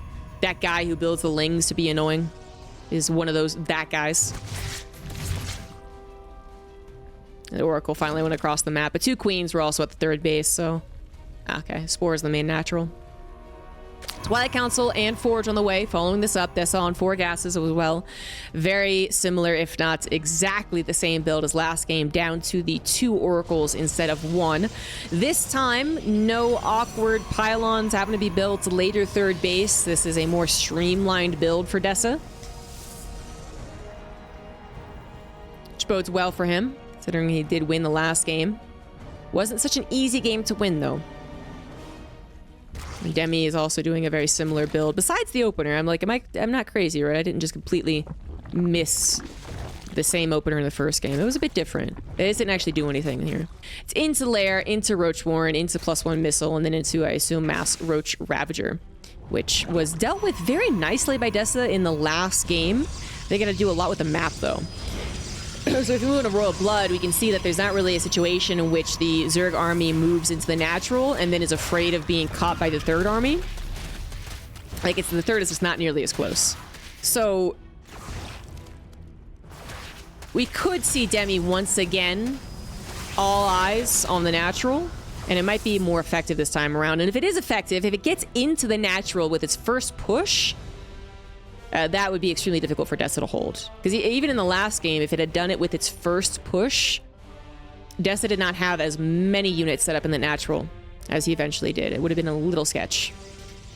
that guy who builds the lings to be annoying is one of that guys. The Oracle finally went across the map, but 2 queens were also at the 3rd base, so... Okay, Spore is the main natural. Twilight Council and Forge on the way, following this up. Deca on 4 gases as well. Very similar, if not exactly the same build as last game, down to the 2 Oracles instead of 1. This time, no awkward pylons having to be built later 3rd base. This is a more streamlined build for Deca, which bodes well for him, considering he did win the last game. Wasn't such an easy game to win, though. Demi is also doing a very similar build. Besides the opener, I'm like, I'm not crazy, right? I didn't just completely miss the same opener in the first game. It was a bit different. It didn't actually do anything here. It's into Lair, into Roach Warren, into +1 missile, and then into, I assume, Mass Roach Ravager, which was dealt with very nicely by Deca in the last game. They got to do a lot with the map, though. So if you move into Royal Blood, we can see that there's not really a situation in which the Zerg army moves into the natural and then is afraid of being caught by the 3rd army. Like, it's the 3rd is just not nearly as close. So we could see Demi once again all eyes on the natural, and it might be more effective this time around. And if it is effective, if it gets into the natural with its first push, that would be extremely difficult for Deca to hold. Because even in the last game, if it had done it with its first push, Deca did not have as many units set up in the natural as he eventually did. It would have been a little sketch.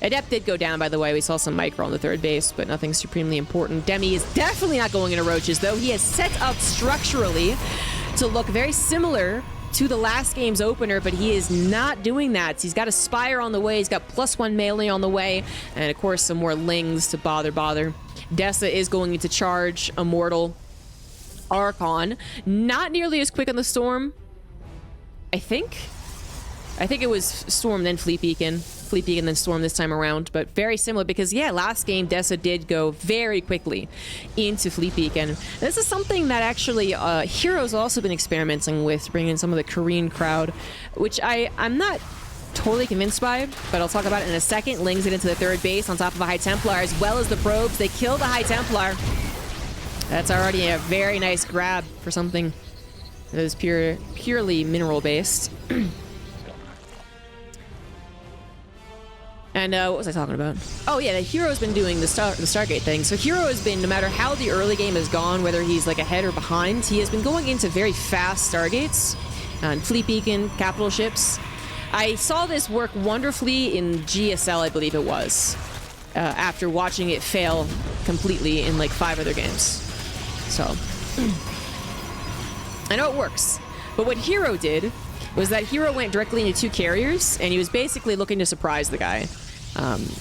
Adept did go down, by the way. We saw some micro on the 3rd base, but nothing supremely important. Demi is definitely not going into Roaches, though. He has set up structurally to look very similar to the last game's opener, but he is not doing that. He's got a Spire on the way, he's got +1 melee on the way, and of course some more lings to bother. Deca is going to charge Immortal Archon. Not nearly as quick on the Storm, I think it was Storm then Fleet Beacon then Storm this time around, but very similar because, yeah, last game Deca did go very quickly into Fleet Beacon. This is something that actually Heroes also been experimenting with, bringing in some of the Korean crowd, which I'm not totally convinced by, but I'll talk about it in a second. Lings it into the 3rd base on top of a High Templar, as well as the probes. They kill the High Templar. That's already a very nice grab for something that is purely mineral-based. And what was I talking about? Oh yeah, the Hero's been doing the Stargate thing. So Hero has been, no matter how the early game has gone, whether he's like ahead or behind, he has been going into very fast Stargates and Fleet Beacon, capital ships. I saw this work wonderfully in GSL, I believe it was, after watching it fail completely in like 5 other games. So I know it works, but what Hero did was that Hero went directly into 2 carriers, and he was basically looking to surprise the guy.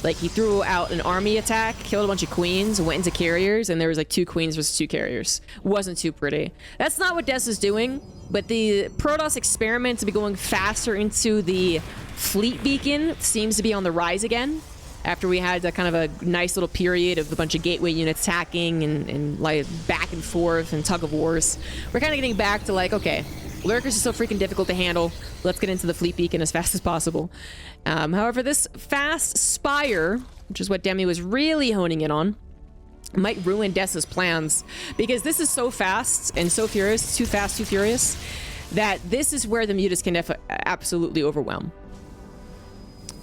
Like, he threw out an army attack, killed a bunch of queens, went into carriers, and there was like 2 queens versus 2 carriers. Wasn't too pretty. That's not what Deca's doing, but the Protoss experiment to be going faster into the Fleet Beacon seems to be on the rise again, after we had kind of a nice little period of a bunch of gateway units attacking and like back and forth and tug of wars. We're kind of getting back to like, okay, Lurkers are so freaking difficult to handle. Let's get into the Fleet Beacon as fast as possible. However, this fast Spire, which is what Demi was really honing in on, might ruin Deca's plans, because this is so fast and so furious, too fast, too furious, that this is where the mutas can absolutely overwhelm.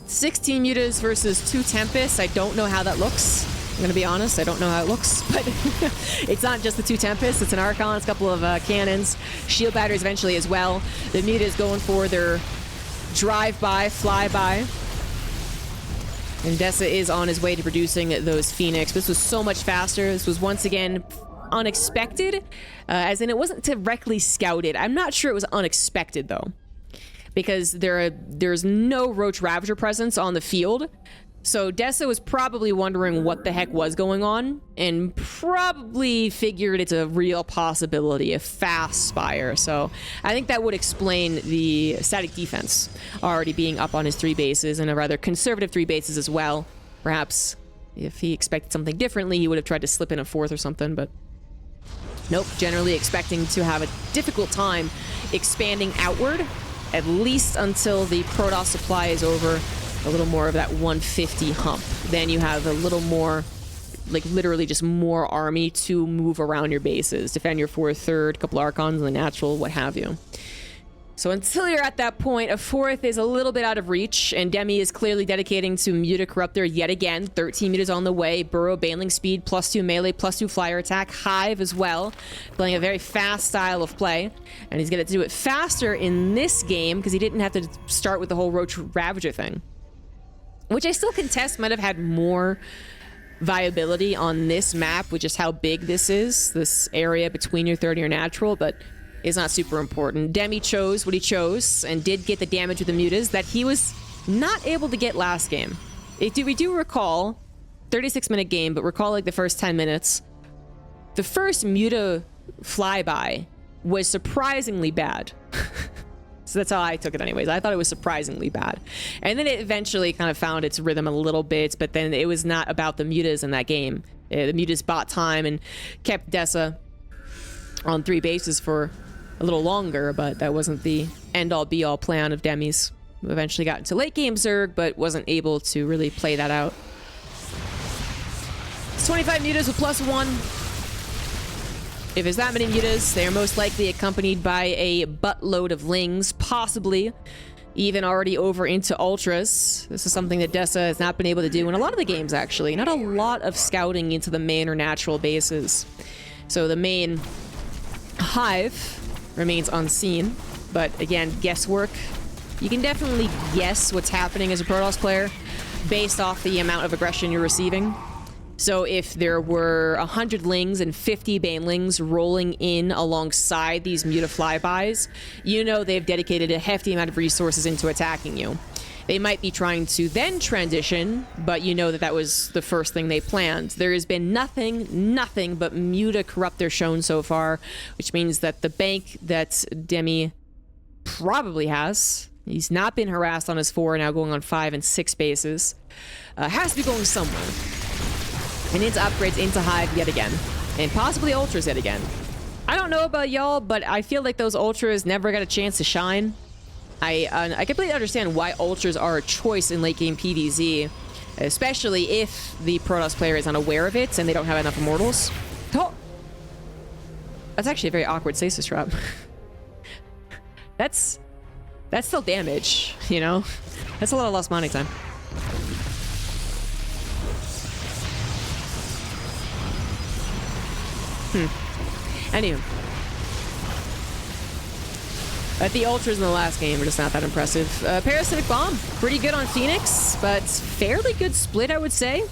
16 mutas versus 2 Tempests. I don't know how that looks. I'm gonna be honest, I don't know how it looks, but it's not just the 2 Tempests, it's an Archon, it's a couple of cannons, shield batteries eventually as well. The muta is going for their drive-by, fly-by. And Deca is on his way to producing those Phoenix. This was so much faster. This was once again unexpected, as in it wasn't directly scouted. I'm not sure it was unexpected though, because there's no Roach Ravager presence on the field. So Deca was probably wondering what the heck was going on, and probably figured it's a real possibility, a fast Spire. So I think that would explain the static defense already being up on his 3 bases, and a rather conservative 3 bases as well. Perhaps if he expected something differently, he would have tried to slip in a 4th or something, but nope, generally expecting to have a difficult time expanding outward, at least until the Protoss supply is over. a little more of that 150 hump. Then you have a little more, like literally just more army to move around your bases, defend your 4th, 3rd, couple Archons, and the natural, what have you. So until you're at that point, a 4th is a little bit out of reach, and Demi is clearly dedicating to Muta Corruptor yet again. 13 Mutas on the way, Burrow, Baneling Speed, +2 melee, +2 flyer attack, Hive as well. Playing a very fast style of play, and he's going to do it faster in this game because he didn't have to start with the whole Roach Ravager thing. Which I still contest might have had more viability on this map with just how big this is, this area between your 3rd and your natural, but is not super important. Demi chose what he chose and did get the damage with the mutas that he was not able to get last game. We do recall, 36-minute game, but recall like the first 10 minutes. The first muta flyby was surprisingly bad. So that's how I took it anyways. I thought it was surprisingly bad. And then it eventually kind of found its rhythm a little bit, but then it was not about the mutas in that game. The mutas bought time and kept Deca on 3 bases for a little longer, but that wasn't the end-all be-all plan of Demi's. Eventually got into late game Zerg, but wasn't able to really play that out. It's 25 mutas with +1. If there's that many mutas, they are most likely accompanied by a buttload of lings, possibly even already over into ultras. This is something that Deca has not been able to do in a lot of the games, actually. Not a lot of scouting into the main or natural bases. So the main Hive remains unseen, but again, guesswork. You can definitely guess what's happening as a Protoss player based off the amount of aggression you're receiving. So if there were 100 lings and 50 banelings rolling in alongside these muta flybys, you know they've dedicated a hefty amount of resources into attacking you. They might be trying to then transition, but you know that that was the first thing they planned. There has been nothing but Muta Corruptor shown so far, which means that the bank that Demi probably has, he's not been harassed on his 4, now going on 5 and 6 bases, has to be going somewhere. And into upgrades into Hive yet again, and possibly Ultras yet again. I don't know about y'all, but I feel like those Ultras never got a chance to shine. I completely understand why Ultras are a choice in late game PvZ, especially if the Protoss player is unaware of it and they don't have enough Immortals. Oh! That's actually a very awkward stasis trap. That's still damage, you know? That's a lot of lost mining time. Anywho. But the Ultras in the last game are just not that impressive. Parasitic Bomb, pretty good on Phoenix, but fairly good split, I would say.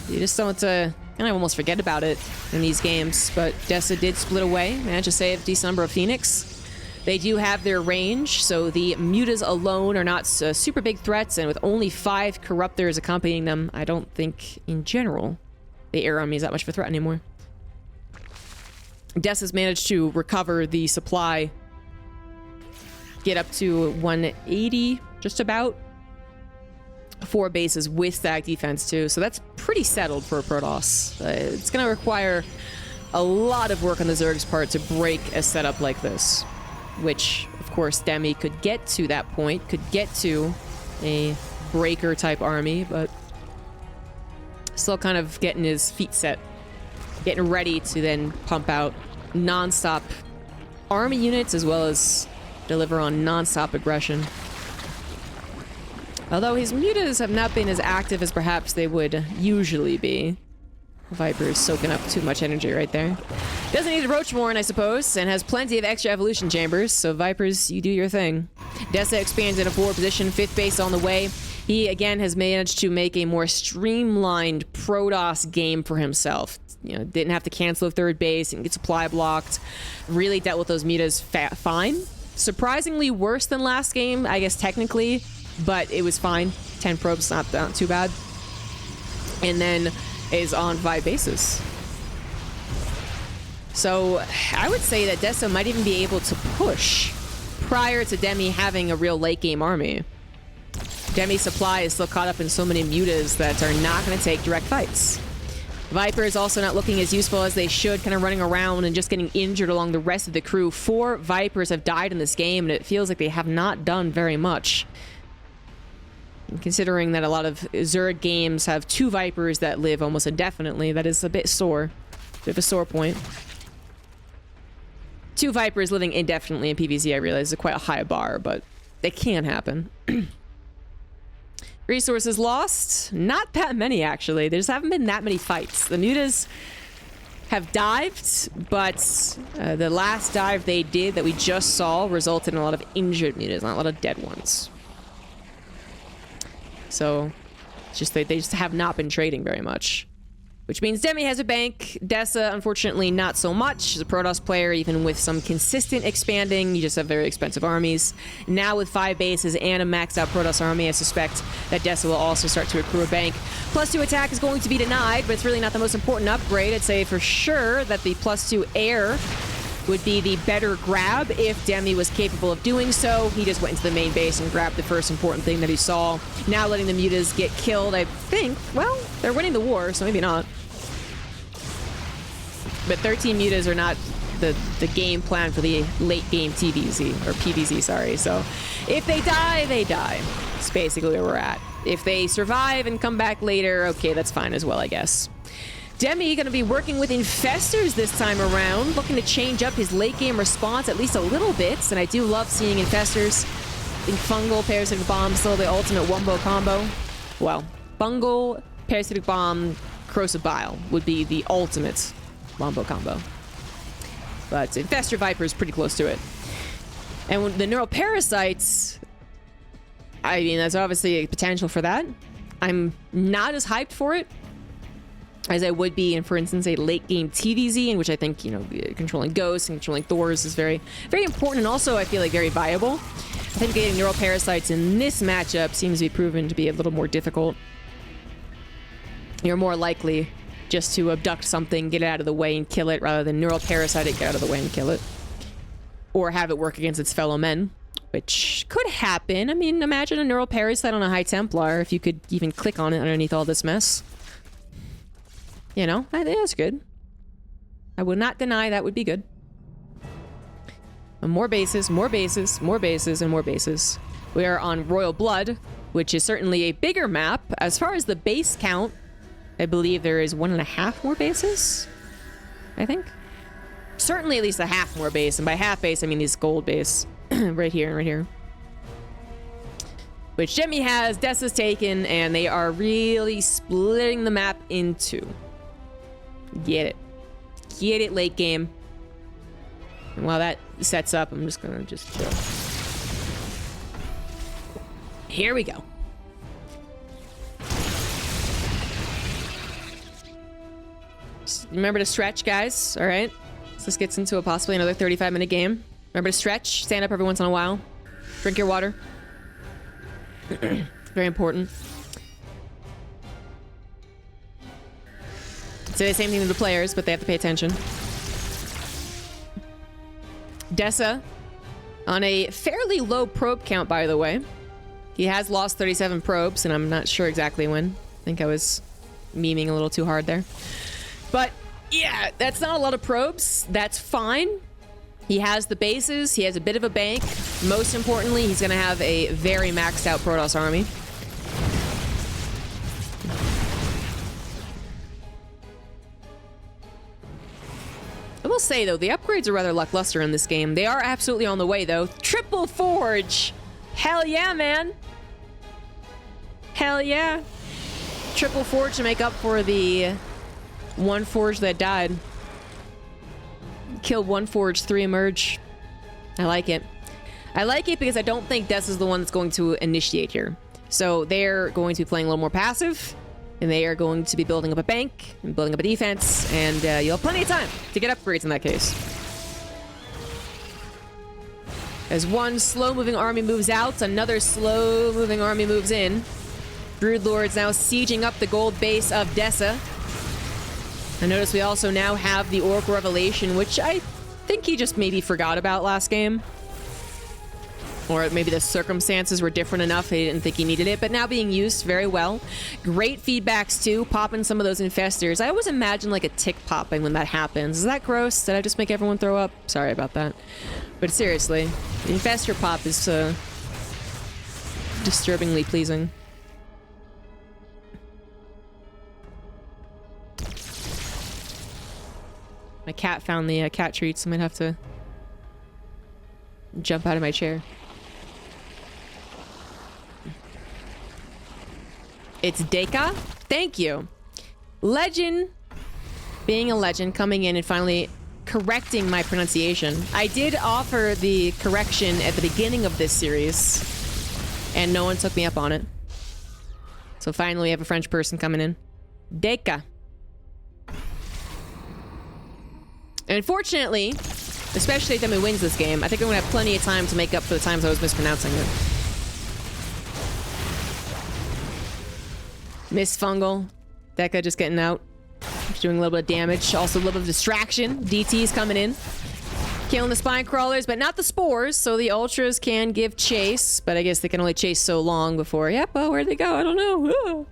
You just don't kind of almost forget about it in these games, but Deca did split away, managed to save a decent number of Phoenix. They do have their range, so the Mutas alone are not super big threats, and with only 5 Corruptors accompanying them, I don't think, in general, the air army is that much of a threat anymore. Deca's managed to recover the supply, get up to 180, just about. 4 bases with stack defense too, so that's pretty settled for a Protoss. It's going to require a lot of work on the Zerg's part to break a setup like this, which, of course, Demi could get to that point, could get to a breaker type army, but still kind of getting his feet set, getting ready to then pump out non-stop army units as well as deliver on non-stop aggression. Although his mutas have not been as active as perhaps they would usually be. Viper's soaking up too much energy right there. Doesn't need to roach more, I suppose, and has plenty of extra evolution chambers, so Vipers, you do your thing. Deca expands in a forward position, 5th base on the way. He, again, has managed to make a more streamlined Protoss game for himself. You know, didn't have to cancel a 3rd base and get supply blocked. Really dealt with those mutas fine. Surprisingly worse than last game, I guess technically, but it was fine. 10 probes, not too bad. And then is on 5 bases. So I would say that Deca might even be able to push prior to Demi having a real late game army. Demi's supply is still caught up in so many mutas that are not going to take direct fights. Viper is also not looking as useful as they should, kind of running around and just getting injured along the rest of the crew. 4 Vipers have died in this game, and it feels like they have not done very much. And considering that a lot of Zerg games have 2 Vipers that live almost indefinitely, that is a bit sore. Bit of a sore point. 2 Vipers living indefinitely in PvZ, I realize, is quite a high bar, but it can happen. Resources lost? Not that many, actually. There just haven't been that many fights. The mutas have dived, but the last dive they did that we just saw resulted in a lot of injured mutas, not a lot of dead ones. So, it's just they just have not been trading very much. Which means Demi has a bank. Deca, unfortunately, not so much. She's a Protoss player, even with some consistent expanding. You just have very expensive armies. Now with 5 bases and a maxed out Protoss army, I suspect that Deca will also start to accrue a bank. +2 attack is going to be denied, but it's really not the most important upgrade. I'd say for sure that the +2 air would be the better grab if Demi was capable of doing so. He just went into the main base and grabbed the first important thing that he saw. Now letting the mutas get killed, I think. Well, they're winning the war, so maybe not. But 13 mutas are not the game plan for the late game TVZ, or PvZ, sorry. So if they die, they die. It's basically where we're at. If they survive and come back later, okay, that's fine as well, I guess. Demi going to be working with Infestors this time around, looking to change up his late game response at least a little bit. And I do love seeing Infestors. I think Fungal, Parasitic Bomb, still the ultimate wombo combo. Well, Fungal, Parasitic Bomb, Corrosive Bile would be the ultimate wombo combo. But Infestor Viper is pretty close to it. And when the Neural Parasites, I mean, there's obviously a potential for that. I'm not as hyped for it as I would be in, for instance, a late game TVZ, in which I think, you know, controlling ghosts and controlling Thors is very, very important, and also I feel like very viable. I think getting Neural Parasites in this matchup seems to be proven to be a little more difficult. You're more likely just to abduct something, get it out of the way and kill it, rather than Neural Parasite it, get out of the way and kill it. Or have it work against its fellow men, which could happen. I mean, imagine a Neural Parasite on a High Templar, if you could even click on it underneath all this mess. You know, I think that's good. I would not deny that would be good. And more bases, more bases, more bases, and more bases. We are on Royal Blood, which is certainly a bigger map. As far as the base count, I believe there is 1.5 more bases, I think. Certainly at least a half more base, and by half base, I mean this gold base. right here, right here. Which Demi has, Deca's taken, and they are really splitting the map in 2. Get it. Get it, late game. And while that sets up, I'm just gonna chill. Here we go. Just remember to stretch, guys, all right? So this gets into a possibly another 35-minute game. Remember to stretch, stand up every once in a while. Drink your water. Very important. Say the same thing to the players, but they have to pay attention. Deca, on a fairly low probe count, by the way. He has lost 37 probes, and I'm not sure exactly when. I think I was memeing a little too hard there. But, yeah, that's not a lot of probes. That's fine. He has the bases. He has a bit of a bank. Most importantly, he's going to have a very maxed out Protoss army. I will say, though, the upgrades are rather lackluster in this game. They are absolutely on the way, though. Triple Forge! Hell yeah, man! Hell yeah! Triple Forge to make up for the one Forge that died. Kill one Forge, 3 emerge. I like it. I like it because I don't think Deca is the one that's going to initiate here. So they're going to be playing a little more passive. And they are going to be building up a bank and building up a defense, and you'll have plenty of time to get upgrades in that case. As one slow-moving army moves out, another slow-moving army moves in. Broodlord's now sieging up the gold base of Deca. And notice we also now have the Oracle Revelation, which I think he just maybe forgot about last game. Or maybe the circumstances were different enough, he didn't think he needed it, but now being used very well. Great feedbacks, too, popping some of those infestors. I always imagine, like, a tick popping when that happens. Is that gross? Did I just make everyone throw up? Sorry about that. But seriously, the infestor pop is disturbingly pleasing. My cat found the cat treats. I might have to jump out of my chair. It's Deca. Thank you. Legend. Being a legend, coming in and finally correcting my pronunciation. I did offer the correction at the beginning of this series, and no one took me up on it. So finally, we have a French person coming in. Deca. And unfortunately, especially if Demi wins this game, I think I'm going to have plenty of time to make up for the times I was mispronouncing it. Miss Fungal. Deca just getting out. Doing a little bit of damage. Also a little bit of distraction. DT's coming in. Killing the spine crawlers, but not the spores. So the ultras can give chase. But I guess they can only chase so long before... Yep, well, where'd they go? I don't know.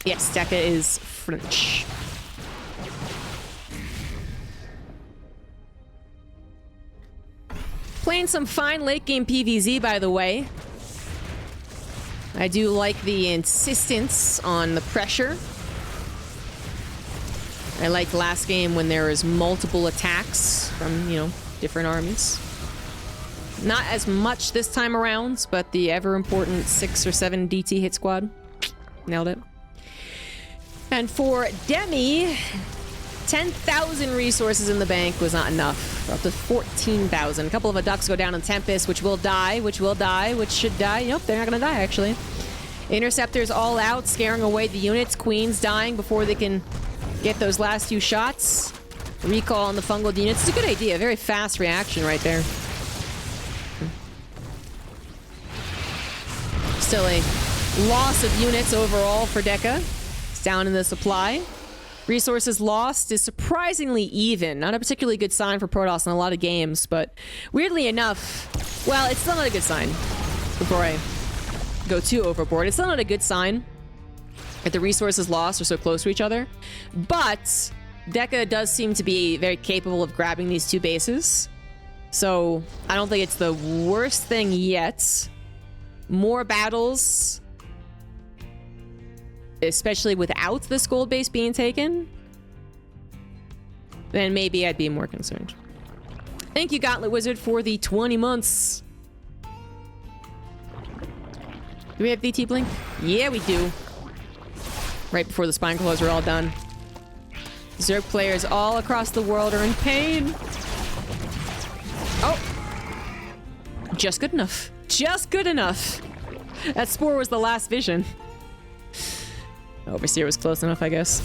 Yes, Deca is French. Playing some fine late game PvZ, by the way. I do like the insistence on the pressure. I liked last game when there was multiple attacks from, you know, different armies. Not as much this time around, but the ever important 6 or 7 DT hit squad. Nailed it. And for Demi, 10,000 resources in the bank was not enough. We're up to 14,000. A couple of Adducts go down in Tempest, which will die, which should die. Nope, they're not gonna die, actually. Interceptors all out, scaring away the units. Queens dying before they can get those last few shots. Recall on the fungal units. It's a good idea. Very fast reaction right there. Still a loss of units overall for Deca. It's down in the supply. Resources lost is surprisingly even. Not a particularly good sign for Protoss in a lot of games, but weirdly enough, well, it's still not a good sign before I go too overboard. It's still not a good sign that the resources lost are so close to each other, but Deca does seem to be very capable of grabbing these 2 bases. So I don't think it's the worst thing yet. More battles, especially without this gold base being taken, then maybe I'd be more concerned. Thank you, Gauntlet Wizard, for the 20 months. Do we have VT Blink? Yeah, we do. Right before the spine claws are all done. Zerg players all across the world are in pain. Oh. Just good enough. Just good enough. That spore was the last vision. Overseer was close enough, I guess.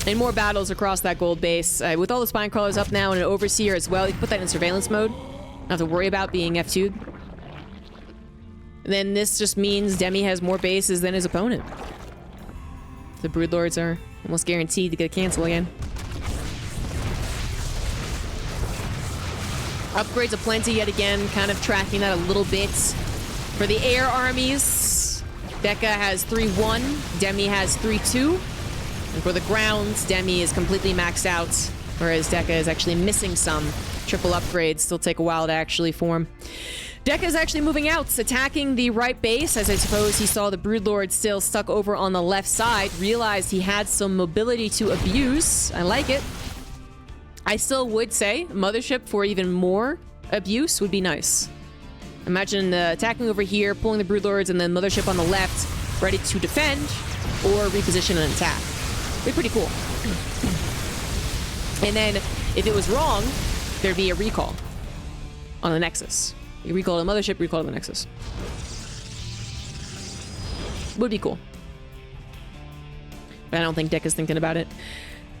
And more battles across that gold base. With all the spine crawlers up now and an Overseer as well, you can put that in surveillance mode. Not have to worry about being F2'd. Then this just means Demi has more bases than his opponent. The Broodlords are almost guaranteed to get a cancel again. Upgrades aplenty yet again, kind of tracking that a little bit. For the air armies, Deca has 3-1, Demi has 3-2. And for the grounds, Demi is completely maxed out, whereas Deca is actually missing some. Triple upgrades still take a while to actually form. Deca is actually moving out, attacking the right base, as I suppose he saw the Broodlord still stuck over on the left side, realized he had some mobility to abuse. I like it. I still would say Mothership for even more abuse would be nice. Imagine attacking over here, pulling the Broodlords, and then Mothership on the left, ready to defend or reposition and attack. It'd be pretty cool. And then, if it was wrong, there'd be a recall on the Nexus. You recall the Mothership, recall the Nexus. Would be cool. But I don't think Deca's thinking about it.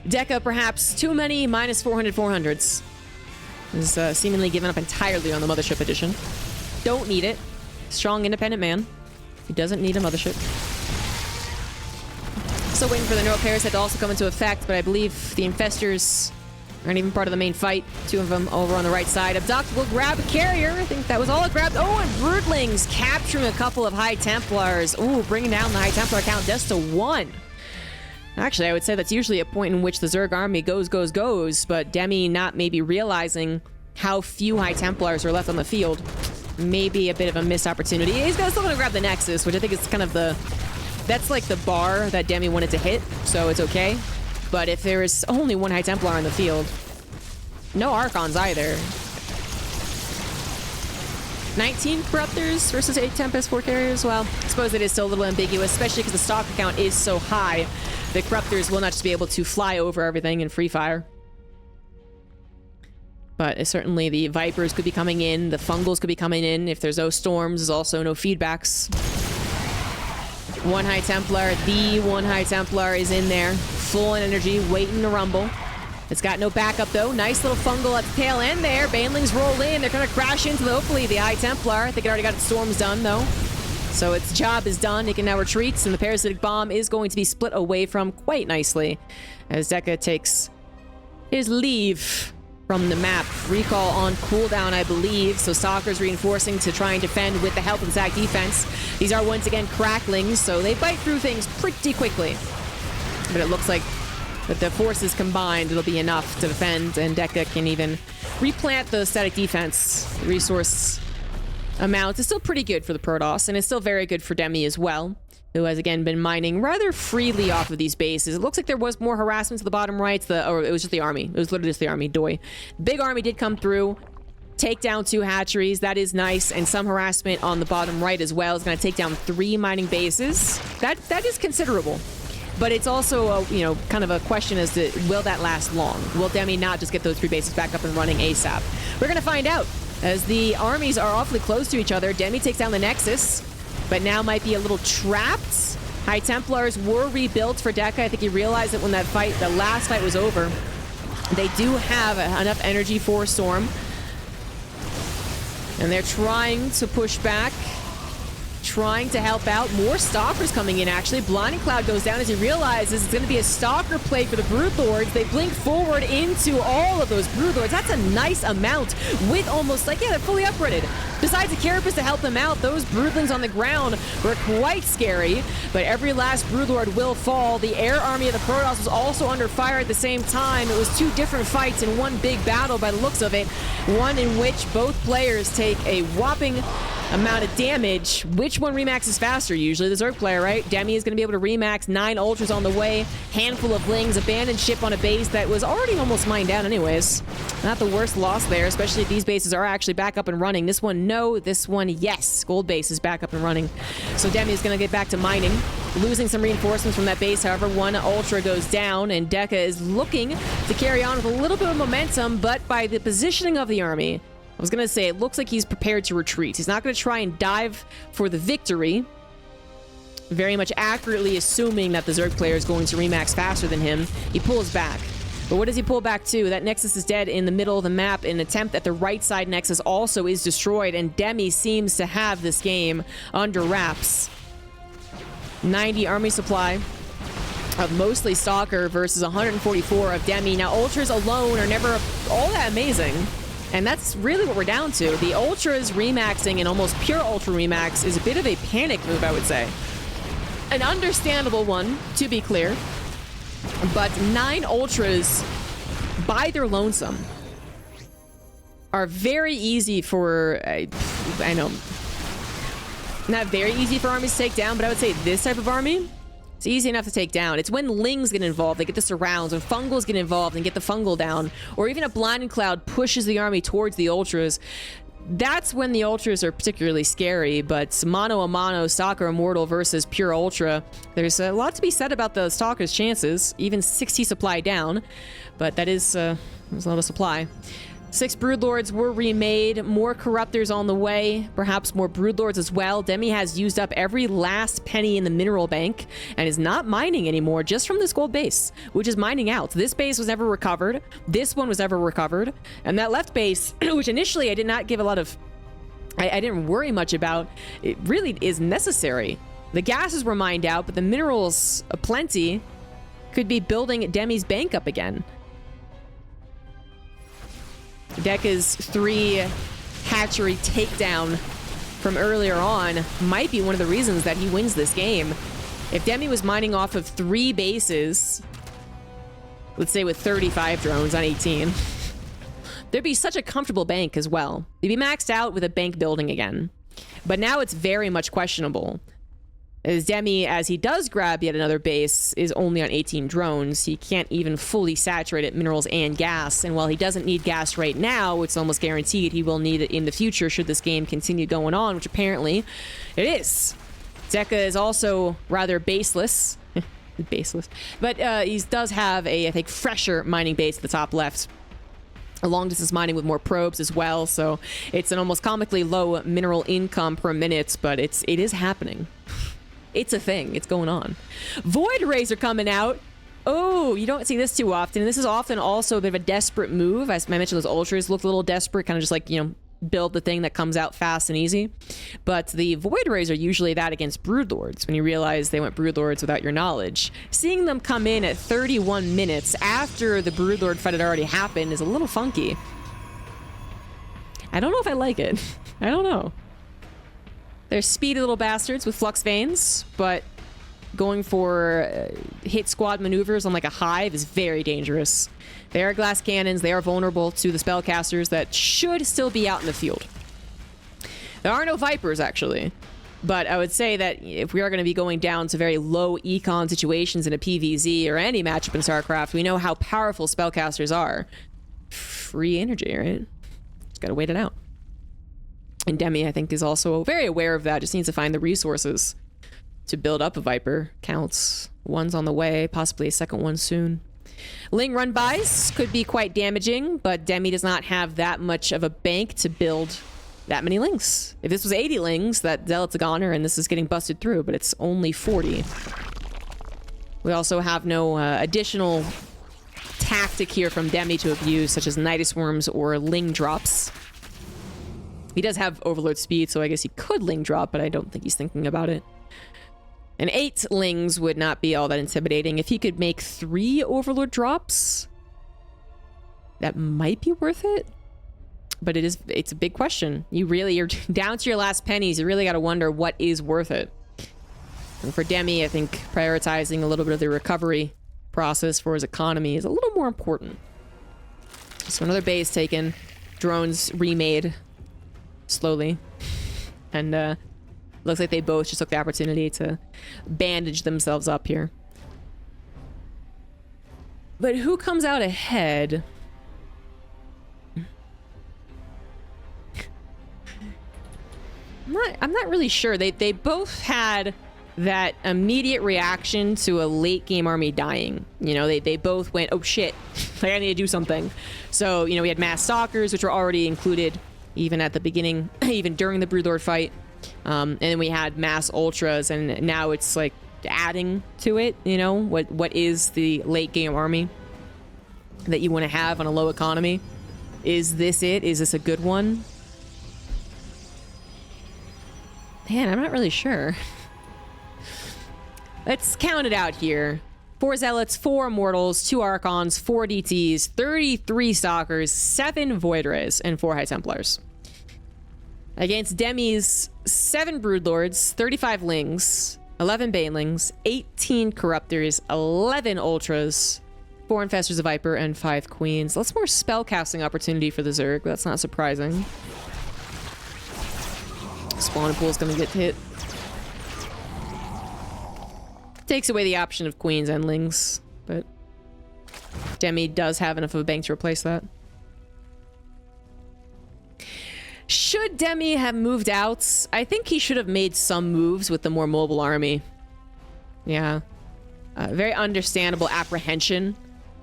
Deca, perhaps too many minus 400 400s. Is seemingly given up entirely on the Mothership edition. Don't need it. Strong, independent man. He doesn't need a Mothership. Still waiting for the neural parasite to also come into effect, but I believe the Infestors aren't even part of the main fight. 2 of them over on the right side. Abduct will grab a carrier. I think that was all it grabbed. Oh, and Broodlings capturing a couple of High Templars. Ooh, bringing down the High Templar count just to 1. Actually, I would say that's usually a point in which the Zerg army goes, but Demi not maybe realizing how few High Templars are left on the field. Maybe a bit of a missed opportunity. He's still going to grab the Nexus, which I think is kind of the That's like the bar that Demi wanted to hit, so it's okay. But if there is only one High Templar on the field, no Archons either. 19 Corruptors versus 8 Tempest 4 carriers. Well, I suppose it is still a little ambiguous, especially because the stock count is so high. The Corruptors will not just be able to fly over everything in free fire. But certainly the Vipers could be coming in, the Fungals could be coming in. If there's no storms, there's also no feedbacks. One High Templar, the one High Templar is in there, full on energy, waiting to rumble. It's got no backup though. Nice little Fungal at the tail end there. Banelings roll in. They're going to crash into, hopefully, the High Templar. I think it already got its storms done though. So its job is done. It can now retreat, and the Parasitic Bomb is going to be split away from quite nicely as Deca takes his leave from the map. Recall on cooldown, I believe. So Stalker's reinforcing to try and defend with the help of Zac defense. These are once again cracklings, so they bite through things pretty quickly. But it looks like with the forces combined, it'll be enough to defend, and Deca can even replant the static defense. Resource amount is still pretty good for the Protoss, and it's still very good for Demi as well, who has again been mining rather freely off of these bases. It looks like there was more harassment to the bottom right, or it was just the army. It was literally just the army. Doi. Big army did come through, take down 2 hatcheries. That is nice, and some harassment on the bottom right as well. It's going to take down 3 mining bases. That is considerable. But it's also, you know, kind of a question as to, will that last long? Will Demi not just get those 3 bases back up and running ASAP? We're going to find out, as the armies are awfully close to each other. Demi takes down the Nexus, but now might be a little trapped. High Templars were rebuilt for Deca. I think he realized that when that fight, the last fight was over, they do have enough energy for a Storm. And they're trying to push back, trying to help out. More Stalkers coming in, actually. Blinding Cloud goes down as he realizes it's going to be a Stalker play for the Broodlords. They blink forward into all of those Broodlords. That's a nice amount with almost, like, yeah, they're fully upgraded. Besides the Carapace to help them out, those Broodlings on the ground were quite scary, but every last Broodlord will fall. The air army of the Protoss was also under fire at the same time. It was 2 different fights in one big battle by the looks of it, one in which both players take a whopping amount of damage. Which one remaxes faster? Usually the Zerg player, right? Demi is going to be able to remax. 9 Ultras on the way, handful of Lings, abandoned ship on a base that was already almost mined down anyways. Not the worst loss there, especially if these bases are actually back up and running. This one, no. This one, yes. Gold base is back up and running. So Demi is going to get back to mining. Losing some reinforcements from that base, however. 1 Ultra goes down, and Deca is looking to carry on with a little bit of momentum, but by the positioning of the army, I was going to say, it looks like he's prepared to retreat. He's not going to try and dive for the victory. Very much accurately assuming that the Zerg player is going to remax faster than him. He pulls back. But what does he pull back to? That Nexus is dead in the middle of the map. An attempt at the right side Nexus also is destroyed, and Demi seems to have this game under wraps. 90 army supply of mostly Stalker versus 144 of Demi. Now, Ultras alone are never all that amazing. And that's really what we're down to. The Ultras remaxing and almost pure Ultra remax is a bit of a panic move, I would say. An understandable one, to be clear. But 9 Ultras, by their lonesome, are very easy for... I know. Not very easy for armies to take down, but I would say this type of army, it's easy enough to take down. It's when Lings get involved, they get the surrounds, when Fungals get involved and get the Fungal down, or even a Blinding Cloud pushes the army towards the Ultras. That's when the Ultras are particularly scary, but mano a mano, Stalker Immortal versus pure Ultra, there's a lot to be said about the Stalker's chances, even 60 supply down, but that is, there's a lot of supply. 6 Broodlords were remade, more Corruptors on the way, perhaps more Broodlords as well. Demi has used up every last penny in the mineral bank and is not mining anymore, just from this gold base, which is mining out. This base was never recovered. This one was never recovered. And that left base, which initially I did not give a lot of... I didn't worry much about, it really is necessary. The gases were mined out, but the minerals aplenty could be building Demi's bank up again. Deca's 3 hatchery takedown from earlier on might be one of the reasons that he wins this game. If Demi was mining off of 3 bases, let's say with 35 drones on 18, there'd be such a comfortable bank as well. They'd be maxed out with a bank building again. But now it's very much questionable. As Demi, as he does grab yet another base, is only on 18 drones. He can't even fully saturate it, minerals and gas. And while he doesn't need gas right now, it's almost guaranteed he will need it in the future should this game continue going on, which apparently it is. Deca is also rather baseless. Baseless. But he does have a, I think, fresher mining base at the top left. A long distance mining with more probes as well. So it's an almost comically low mineral income per minute, but it is happening. It's a thing. It's going on. Void rays are coming out. Oh, you don't see this too often. This is often also a bit of a desperate move. As I mentioned, those ultras look a little desperate, kind of just like, you know, build the thing that comes out fast and easy. But the void rays are usually that against broodlords when you realize they went broodlords without your knowledge. Seeing them come in at 31 minutes after the broodlord fight had already happened is a little funky. I don't know if I like it. I don't know. They're speedy little bastards with flux veins, but going for hit squad maneuvers on like a hive is very dangerous. They are glass cannons. They are vulnerable to the spellcasters that should still be out in the field. There are no Vipers, actually. But I would say that if we are going to be going down to very low econ situations in a PvZ or any matchup in StarCraft, we know how powerful spellcasters are. Free energy, right? Just got to wait it out. And Demi, I think, is also very aware of that. Just needs to find the resources to build up a Viper. Counts. One's on the way, possibly a second one soon. Ling run-bys could be quite damaging, but Demi does not have that much of a bank to build that many Lings. If this was 80 Lings, that Zealot's a goner, and this is getting busted through, but it's only 40. We also have no additional tactic here from Demi to abuse, such as Nidus Worms or Ling drops. He does have Overlord speed, so I guess he could Ling drop, but I don't think he's thinking about it. And 8 Lings would not be all that intimidating. If he could make 3 Overlord drops, that might be worth it. But it's a big question. You're down to your last pennies. You really got to wonder what is worth it. And for Demi, I think prioritizing a little bit of the recovery process for his economy is a little more important. So another base taken. Drones remade slowly. And looks like they both just took the opportunity to bandage themselves up here. But who comes out ahead? I'm not really sure. They both had that immediate reaction to a late game army dying. You know, they both went, oh shit, like I need to do something. So, you know, we had mass stalkers, which were already included even at the beginning, even during the Broodlord fight. And then we had mass ultras, and now it's like adding to it, you know, what is the late game army that you want to have on a low economy? Is this it? Is this a good one? Man, I'm not really sure. Let's count it out here. 4 Zealots, 4 Immortals, 2 Archons, 4 DTs, 33 Stalkers, 7 Void Rays, and 4 High Templars. Against Demi's 7 Broodlords, 35 Lings, 11 Banelings, 18 Corruptors, 11 Ultras, 4 Infestors of Viper, and 5 Queens. Lots more spellcasting opportunity for the Zerg, but that's not surprising. Spawn pool's gonna get hit. Takes away the option of Queens and Lings, but Demi does have enough of a bank to replace that. Should Demi have moved out? I think he should have made some moves with the more mobile army. Yeah. Very understandable apprehension.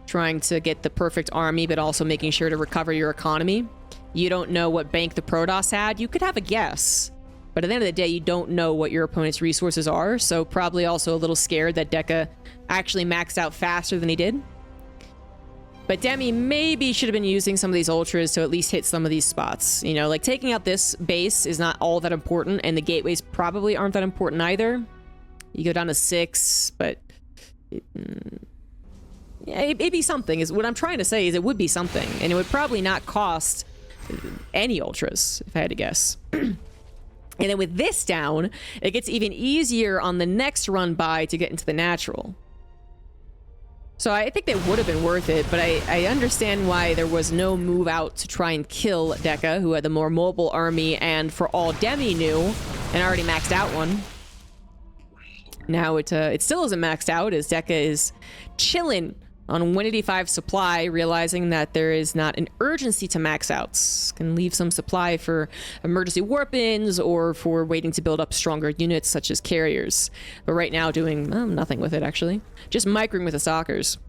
Trying to get the perfect army, but also making sure to recover your economy. You don't know what bank the Protoss had. You could have a guess. But at the end of the day, you don't know what your opponent's resources are. So probably also a little scared that Deca actually maxed out faster than he did. But Demi maybe should have been using some of these ultras to at least hit some of these spots. You know, like taking out this base is not all that important, and the gateways probably aren't that important either. You go down to 6, but yeah, it'd be something. Is what I'm trying to say is it would be something, and it would probably not cost any ultras, if I had to guess. And then with this down, it gets even easier on the next run by to get into the natural. So I think that would have been worth it, but I understand why there was no move out to try and kill Deca, who had the more mobile army, and for all Demi knew, and already maxed out one. Now it still isn't maxed out, as Deca is chilling on 185 supply, realizing that there is not an urgency to max out. Can leave some supply for emergency warp-ins or for waiting to build up stronger units such as carriers. But right now doing nothing with it, actually. Just microing with the stalkers.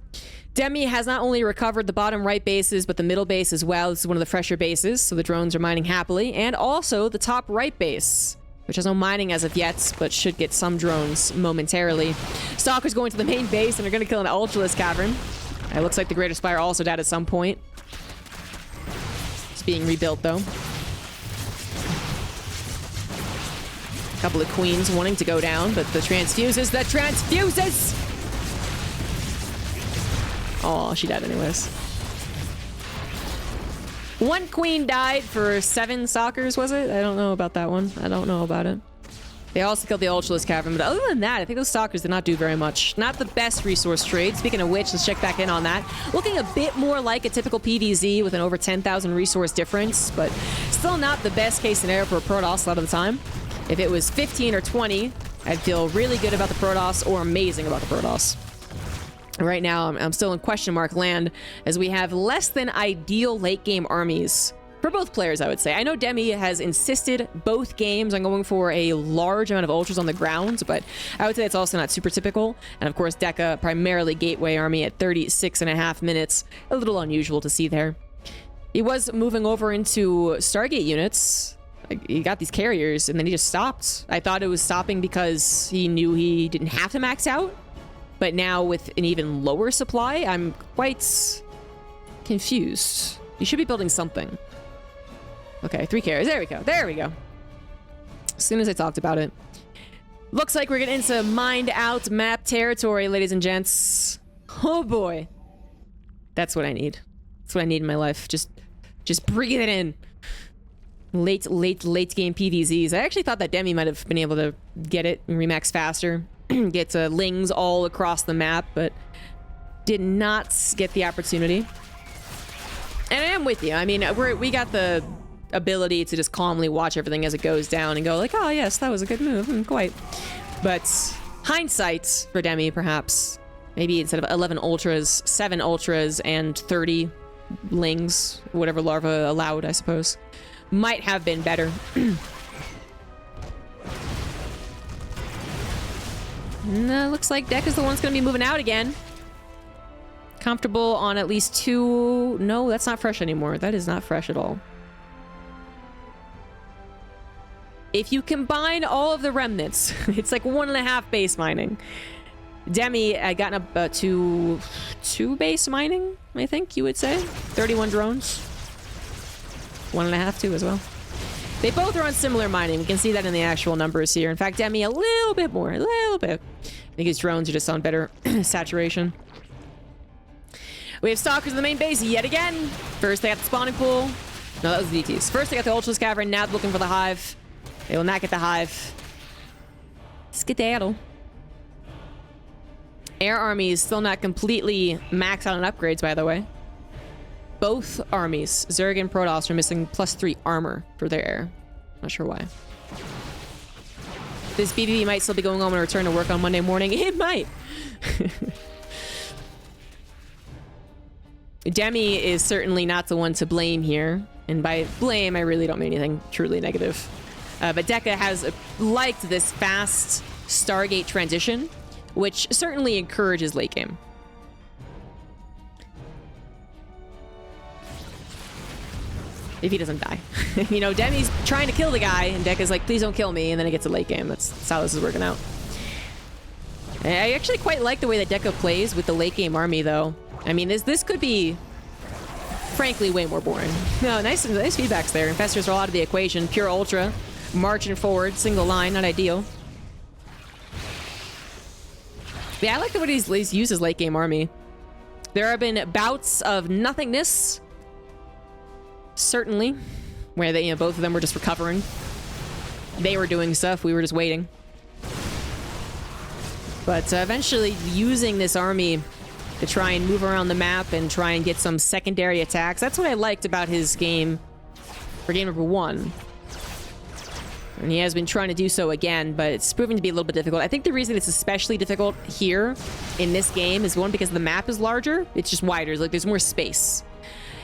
Demi has not only recovered the bottom right bases, but the middle base as well. This is one of the fresher bases, so the drones are mining happily. And also the top right base, which has no mining as of yet, but should get some drones momentarily. Stalker's going to the main base, and they're going to kill an Ultralisk Cavern. It looks like the Greater Spire also died at some point. It's being rebuilt, though. A couple of Queens wanting to go down, but the transfuses! Oh, she died anyways. One Queen died for 7 Stalkers, was it? I don't know about that one. I don't know about it. They also killed the Ultralisk Cavern, but other than that, I think those Stalkers did not do very much. Not the best resource trade. Speaking of which, let's check back in on that. Looking a bit more like a typical PvZ with an over 10,000 resource difference, but still not the best case scenario for a Protoss a lot of the time. If it was 15 or 20, I'd feel really good about the Protoss or amazing about the Protoss. Right now, I'm still in question mark land, as we have less than ideal late game armies for both players, I would say. I know Demi has insisted both games on going for a large amount of ultras on the ground, but I would say it's also not super typical. And of course, Deca, primarily gateway army at 36.5 minutes. A little unusual to see there. He was moving over into Stargate units. He got these carriers, and then he just stopped. I thought it was stopping because he knew he didn't have to max out. But now with an even lower supply, I'm quite confused. You should be building something. Okay, 3 carriers. There we go. There we go. As soon as I talked about it. Looks like we're getting into mined out map territory, ladies and gents. Oh boy. That's what I need. That's what I need in my life. Just breathe it in. Late game PvZs. I actually thought that Demi might have been able to get it and remax faster. Get lings all across the map, but did not get the opportunity. And I am with you. I mean, we got the ability to just calmly watch everything as it goes down and go like, oh yes, that was a good move. Quite. But hindsight for Demi, perhaps. Maybe instead of 11 ultras, 7 ultras and 30 lings, whatever larva allowed, I suppose, might have been better. No, looks like Deca's the one's gonna be moving out again. Comfortable on at least 2... No, that's not fresh anymore. That is not fresh at all. If you combine all of the remnants, it's like 1.5 base mining. Demi had gotten up to 2 base mining, I think you would say. 31 drones. 1.5, 2 as well. They both are on similar mining. We can see that in the actual numbers here. In fact, Demi a little bit more, a little bit. I think his drones are just on better saturation. We have Stalkers in the main base yet again. First, they got the spawning pool. No, that was the DTs. First, they got the Ultralisk Cavern. Now they're looking for the Hive. They will not get the Hive. Skedaddle. Air army is still not completely maxed out on upgrades, by the way. Both armies, Zerg and Protoss, are missing +3 armor for their air. Not sure why. This BBB might still be going on when I return to work on Monday morning. It might. Demi is certainly not the one to blame here. And by blame, I really don't mean anything truly negative. But Deca has liked this fast Stargate transition, which certainly encourages late game. If he doesn't die. You know, Demi's trying to kill the guy, and Deca's like, please don't kill me, and then it gets a late game. That's how this is working out. I actually quite like the way that Deca plays with the late game army, though. I mean, this could be, frankly, way more boring. No, nice feedbacks there. Infestors are all out of the equation. Pure Ultra, marching forward, single line, not ideal. Yeah, I like the way he's used his late game army. There have been bouts of nothingness, certainly, where they, both of them were just recovering. They were doing stuff, we were just waiting. But eventually using this army to try and move around the map and try and get some secondary attacks. That's what I liked about his game for game number 1. And he has been trying to do so again, but it's proving to be a little bit difficult. I think the reason it's especially difficult here in this game is, one, because the map is larger. It's just wider. Like, there's more space.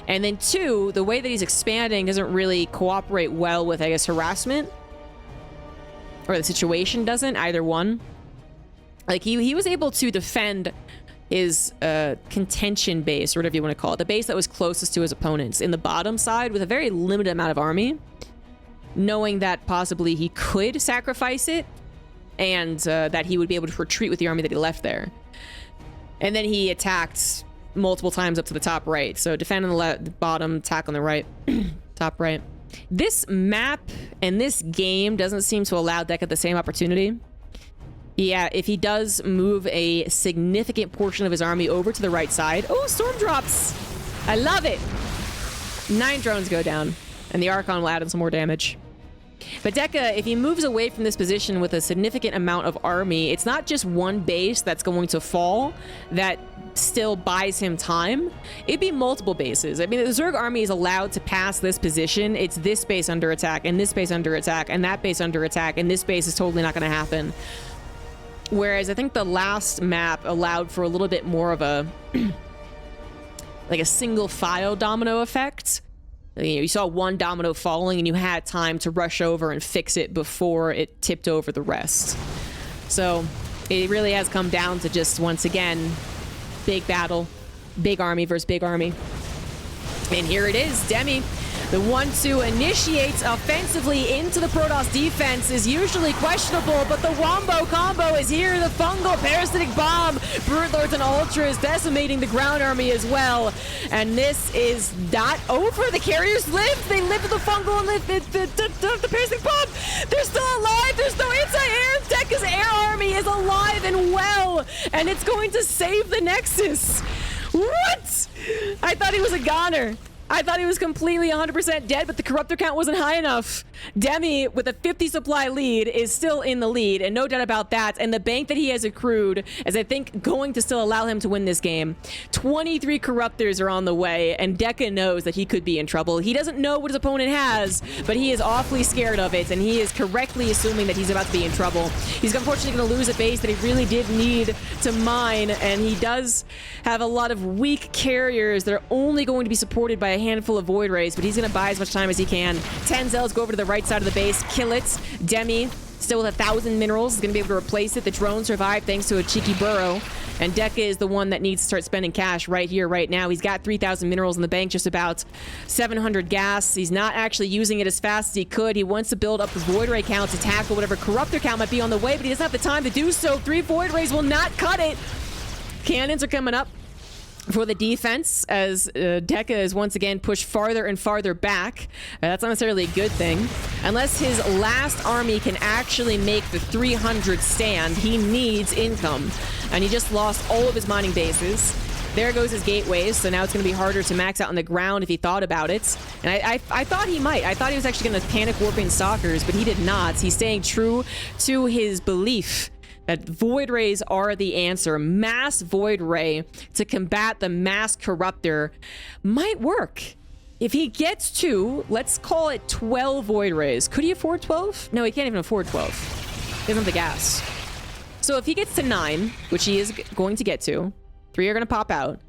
And then two, the way that he's expanding doesn't really cooperate well with, I guess, harassment. Or the situation doesn't. Either one. Like, he was able to defend his contention base, or whatever you want to call it. The base that was closest to his opponents in the bottom side with a very limited amount of army. Knowing that possibly he could sacrifice it, and that he would be able to retreat with the army that he left there. And then he attacked multiple times up to the top right. So defend on the bottom, attack on the right, top right. This map and this game doesn't seem to allow Deca the same opportunity. Yeah, if he does move a significant portion of his army over to the right side. Oh, storm drops! I love it! 9 drones go down, and the Archon will add in some more damage. But Deca, if he moves away from this position with a significant amount of army, it's not just one base that's going to fall that still buys him time. It'd be multiple bases. I mean, the Zerg army is allowed to pass this position. It's this base under attack, and this base under attack, and that base under attack, and this base is totally not going to happen. Whereas I think the last map allowed for a little bit more of a like a single file domino effect. You saw one domino falling and you had time to rush over and fix it before it tipped over the rest. So it really has come down to just, once again, big battle, big army versus big army. And here it is, Demi. The one to initiate offensively into the Protoss defense is usually questionable, but the Wombo combo is here. The fungal parasitic bomb, Brute Lords and Ultras decimating the ground army as well. And this is not over. The carriers live. They live with the fungal and the parasitic bomb. They're still alive. There's no anti-air. Deca's air army is alive and well, and it's going to save the Nexus. What? I thought he was a goner. I thought he was completely 100% dead, but the corruptor count wasn't high enough. Demi, with a 50 supply lead, is still in the lead, and no doubt about that. And the bank that he has accrued is, I think, going to still allow him to win this game. 23 corruptors are on the way, and Deca knows that he could be in trouble. He doesn't know what his opponent has, but he is awfully scared of it, and he is correctly assuming that he's about to be in trouble. He's unfortunately going to lose a base that he really did need to mine, and he does have a lot of weak carriers that are only going to be supported by a handful of Void Rays, but he's going to buy as much time as he can. 10 Zells go over to the right side of the base, kill it. Demi, still with 1,000 minerals, is going to be able to replace it. The drone survived thanks to a cheeky burrow, and Deca is the one that needs to start spending cash right here, right now. He's got 3,000 minerals in the bank, just about 700 gas. He's not actually using it as fast as he could. He wants to build up his Void Ray count to tackle whatever Corruptor count might be on the way, but he doesn't have the time to do so. 3 Void Rays will not cut it. Cannons are coming up for the defense as Deca is once again pushed farther and farther back. That's not necessarily a good thing. Unless his last army can actually make the 300 stand, he needs income. And he just lost all of his mining bases. There goes his gateways, so now it's going to be harder to max out on the ground if he thought about it. And I thought he might. I thought he was actually going to panic warping Stalkers, but he did not. He's staying true to his belief that Void Rays are the answer. Mass Void Ray to combat the mass Corruptor might work. If he gets to, let's call it 12 Void Rays. Could he afford 12? No, he can't even afford 12. He doesn't have the gas. So if he gets to 9, which he is going to get to, 3 are going to pop out.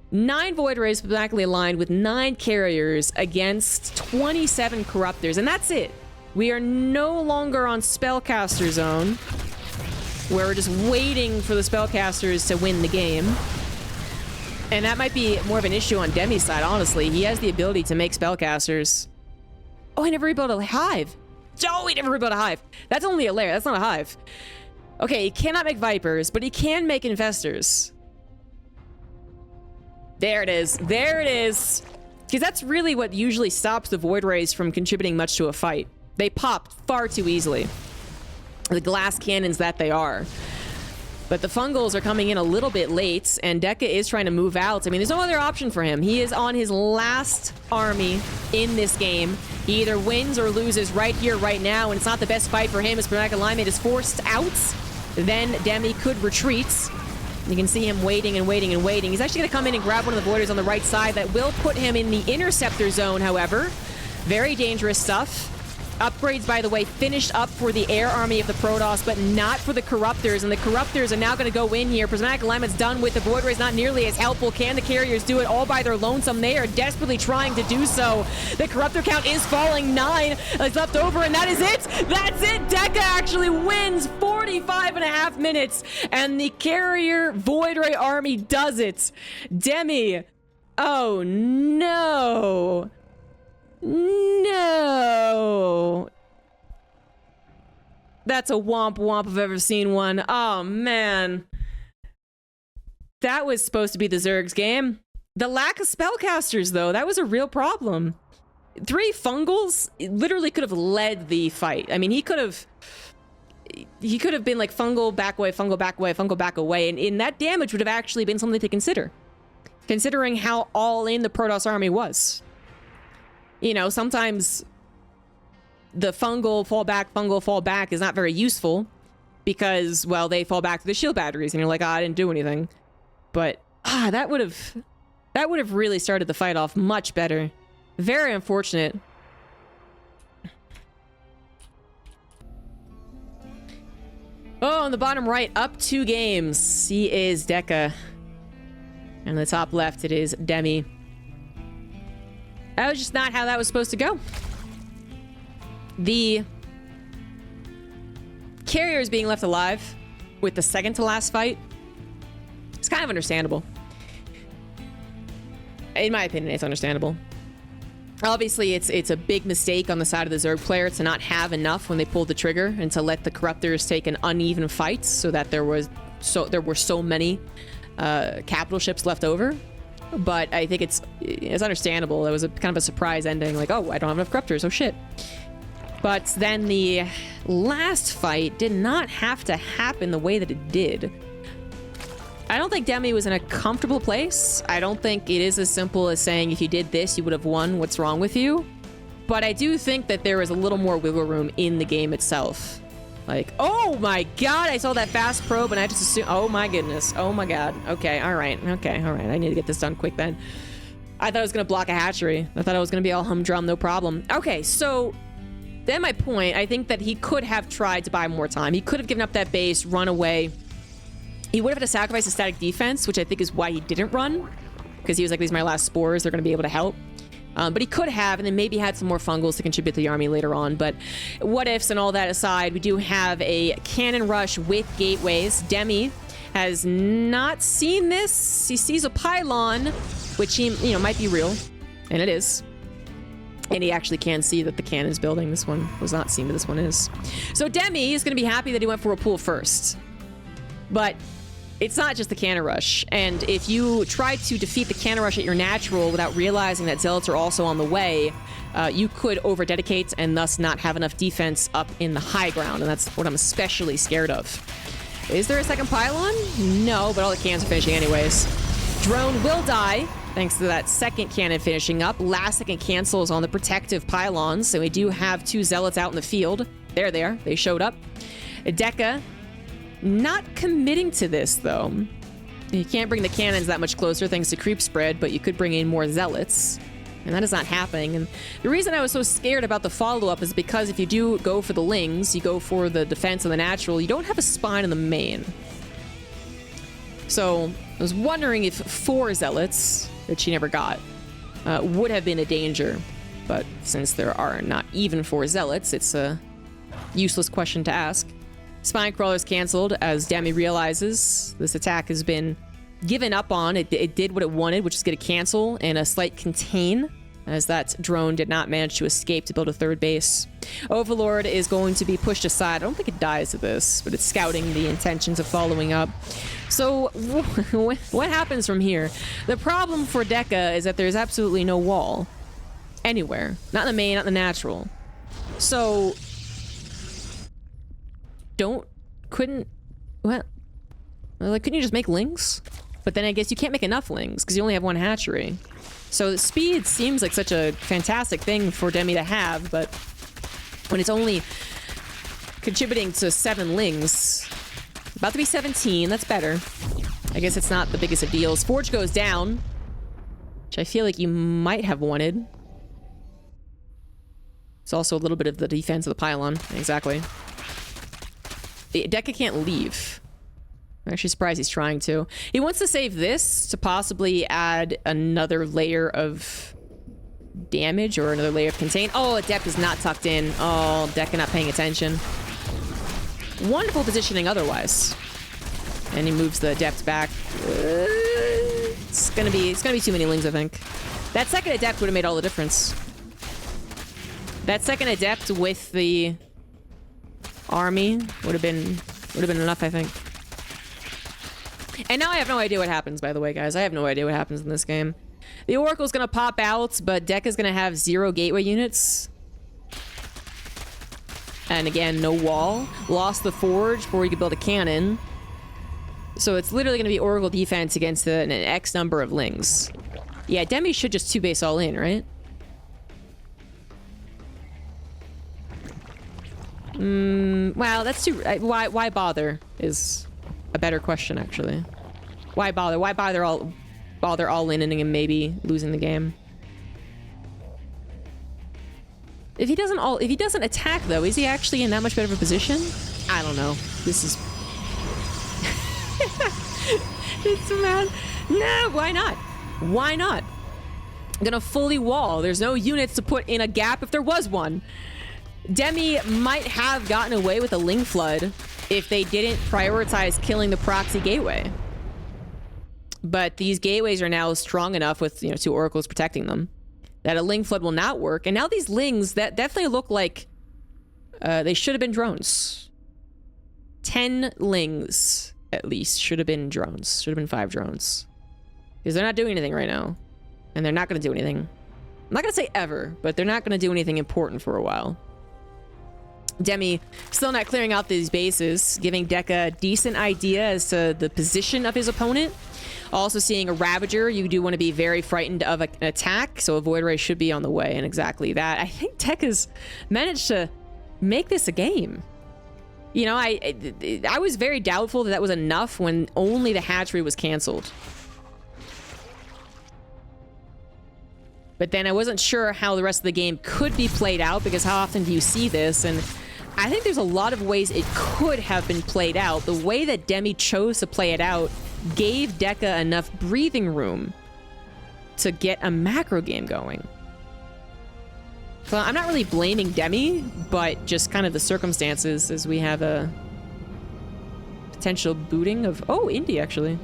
9 Void Rays exactly aligned with 9 carriers against 27 Corruptors. And that's it. We are no longer on Spellcaster Zone, where we're just waiting for the spellcasters to win the game. And that might be more of an issue on Demi's side, honestly. He has the ability to make spellcasters. Oh, I never rebuilt a hive. Oh, he never rebuilt a hive. That's only a lair. That's not a hive. Okay, he cannot make vipers, but he can make infestors. There it is. There it is. Because that's really what usually stops the Void Rays from contributing much to a fight. They pop far too easily. The glass cannons that they are. But the fungals are coming in a little bit late, and Deca is trying to move out. I mean, there's no other option for him. He is on his last army in this game. He either wins or loses right here, right now, and it's not the best fight for him as Pernac Alignment is forced out. Then Demi could retreat. You can see him waiting and waiting and waiting. He's actually going to come in and grab one of the Voiders on the right side. That will put him in the interceptor zone, however. Very dangerous stuff. Upgrades, by the way, finished up for the air army of the Protoss, but not for the Corruptors. And the Corruptors are now going to go in here. Prismatic Alignment's done with. The Void Ray's not nearly as helpful. Can the Carriers do it all by their lonesome? They are desperately trying to do so. The Corruptor count is falling. 9 is left over, and that is it. That's it. Deca actually wins 45.5 minutes, and the Carrier Void Ray army does it. Demi. Oh, no. No. That's a womp womp if I've ever seen one. Oh, man. That was supposed to be the Zerg's game. The lack of spellcasters, though, that was a real problem. 3 Fungals literally could have led the fight. I mean, he could have been like fungal back away, fungal back away, fungal back away, and that damage would have actually been something to consider, considering how all in the Protoss army was. You know, sometimes the fungal fall back is not very useful because, well, they fall back to the shield batteries and you're like, oh, I didn't do anything. But that would have really started the fight off much better. Very unfortunate. Oh, on the bottom right, up 2 games. He is Deca. And on the top left, it is Demi. That was just not how that was supposed to go. The Carriers being left alive with the second to last fight, it's kind of understandable. In my opinion, it's understandable. Obviously, it's a big mistake on the side of the Zerg player to not have enough when they pulled the trigger and to let the Corruptors take an uneven fight so that there were so many capital ships left over. But I think it's understandable. It was kind of a surprise ending, like, oh, I don't have enough Corruptors, oh shit. But then the last fight did not have to happen the way that it did. I don't think Demi was in a comfortable place. I don't think it is as simple as saying if you did this, you would have won. What's wrong with you? But I do think that there is a little more wiggle room in the game itself. Like, oh my god, I saw that fast probe and I just assumed, oh my goodness, oh my god. Okay, all right, I need to get this done quick then. I thought I was going to block a hatchery. I thought I was going to be all humdrum, no problem. Okay, so then my point, I think that he could have tried to buy more time. He could have given up that base, run away. He would have had to sacrifice a static defense, which I think is why he didn't run. Because he was like, these are my last spores, they're going to be able to help. But he could have, and then maybe had some more fungals to contribute to the army later on. But what ifs and all that aside, we do have a cannon rush with gateways. Demi has not seen this. He sees a pylon, which he, you know, might be real. And it is. And he actually can see that the cannon's building. This one was not seen, but this one is. So Demi is going to be happy that he went for a pool first. But it's not just the cannon rush, and if you try to defeat the cannon rush at your natural without realizing that zealots are also on the way, you could over-dedicate and thus not have enough defense up in the high ground, and that's what I'm especially scared of. Is there a second pylon? No, but all the cannons are finishing anyways. Drone will die, thanks to that second cannon finishing up. Last second cancels on the protective pylons, so we do have 2 zealots out in the field. They're there. They showed up. Deca not committing to this, though. You can't bring the cannons that much closer thanks to creep spread, but you could bring in more zealots. And that is not happening. And the reason I was so scared about the follow-up is because if you do go for the lings, you go for the defense and the natural, you don't have a spine in the main. So I was wondering if 4 zealots, which he never got, would have been a danger. But since there are not even 4 zealots, it's a useless question to ask. Spine Crawler's canceled as Demi realizes this attack has been given up on. It did what it wanted, which is get a cancel and a slight contain, as that drone did not manage to escape to build a 3rd base. Overlord is going to be pushed aside. I don't think it dies to this, but it's scouting the intentions of following up. So what happens from here? The problem for Deca is that there's absolutely no wall anywhere. Not in the main, not in the natural. So couldn't you just make lings? But then I guess you can't make enough lings because you only have 1 hatchery. So speed seems like such a fantastic thing for Demi to have, but when it's only contributing to 7 lings, about to be 17, that's better. I guess it's not the biggest of deals. Forge goes down, which I feel like you might have wanted. It's also a little bit of the defense of the pylon. Exactly. Deca can't leave. I'm actually surprised he's trying to. He wants to save this to possibly add another layer of damage or another layer of contain. Oh, Deca is not tucked in. Oh, Deca not paying attention. Wonderful positioning otherwise. And he moves the adept back. It's gonna be too many lings, I think. That second adept would have made all the difference. That second adept with the army would have been enough, I think. And now I have no idea what happens, by the way, guys. I have no idea what happens in this game. The Oracle's gonna pop out, but Deca's gonna have 0 gateway units. And again, no wall. Lost the forge before he could build a cannon. So it's literally gonna be Oracle defense against an X number of lings. Yeah, Demi should just 2-base all in, right? Well, that's too... Why bother is a better question, actually. Why bother? Why bother all in and maybe losing the game? If he doesn't attack, though, is he actually in that much better of a position? I don't know. This is... It's mad. Nah, why not? Why not? I'm gonna fully wall. There's no units to put in a gap if there was one. Demi might have gotten away with a Ling Flood if they didn't prioritize killing the proxy gateway. But these gateways are now strong enough with, 2 oracles protecting them that a Ling Flood will not work. And now these Lings, that definitely look like they should have been drones. 10 Lings, at least, should have been drones. Should have been 5 drones. Because they're not doing anything right now. And they're not going to do anything. I'm not going to say ever, but they're not going to do anything important for a while. Demi still not clearing out these bases, giving Deca a decent idea as to the position of his opponent. Also seeing a Ravager, you do want to be very frightened of an attack, so a Void Ray should be on the way, and exactly that. I think Deca's managed to make this a game. I was very doubtful that was enough when only the hatchery was canceled. But then I wasn't sure how the rest of the game could be played out, because how often do you see this? And I think there's a lot of ways it could have been played out. The way that Demi chose to play it out gave Deca enough breathing room to get a macro game going. So I'm not really blaming Demi, but just kind of the circumstances as we have a potential booting of... Oh, Indy, actually.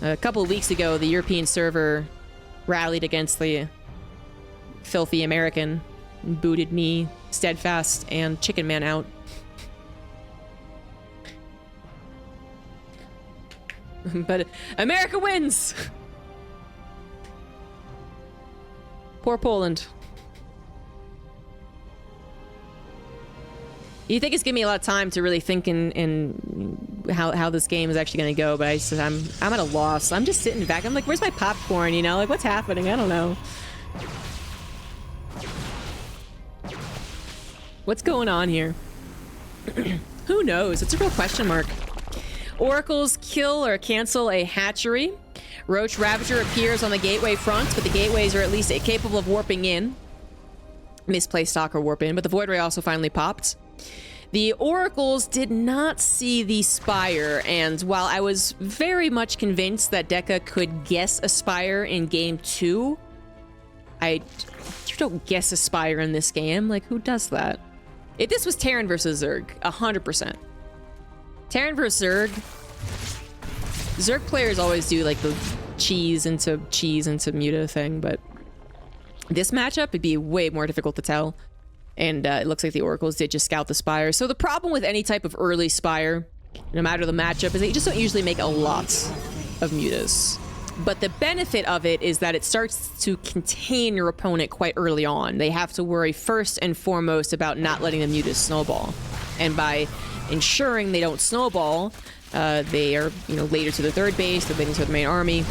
A couple of weeks ago, the European server rallied against the filthy American and booted me, Steadfast, and Chicken Man out. But America wins! Poor Poland. You think it's giving me a lot of time to really think in how this game is actually going to go, but I'm at a loss. I'm just sitting back. I'm like, where's my popcorn, Like, what's happening? I don't know. What's going on here? Who knows? It's a real question mark. Oracles kill or cancel a hatchery. Roach Ravager appears on the gateway front, but the gateways are at least capable of warping in. Misplaced Stalker warp in, but the Void Ray also finally popped. The Oracles did not see the Spire, and while I was very much convinced that Deca could guess a Spire in game 2, you don't guess a Spire in this game. Like, who does that? If this was Terran versus Zerg, 100%. Terran versus Zerg. Zerg players always do, like, the cheese into muta thing, but this matchup would be way more difficult to tell. And it looks like the Oracles did just scout the Spire. So the problem with any type of early Spire, no matter the matchup, is that you just don't usually make a lot of mutas. But the benefit of it is that it starts to contain your opponent quite early on. They have to worry first and foremost about not letting the mutas snowball. And by ensuring they don't snowball, they are, later to the third base, they're leading to the main army,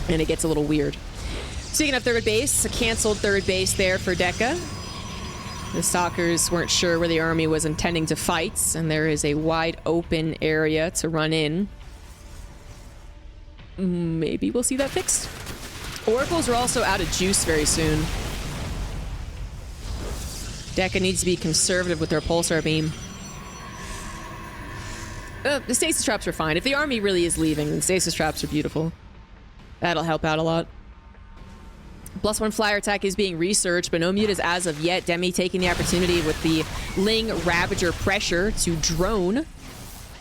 and it gets a little weird. Speaking of third base, a canceled third base there for Deca. The Stalkers weren't sure where the army was intending to fight, and there is a wide open area to run in. Maybe we'll see that fixed. Oracles are also out of juice very soon. Deca needs to be conservative with their pulsar beam. The stasis traps are fine. If the army really is leaving, then stasis traps are beautiful. That'll help out a lot. +1 flyer attack is being researched, but no mutas as of yet. Demi taking the opportunity with the Ling Ravager pressure to drone.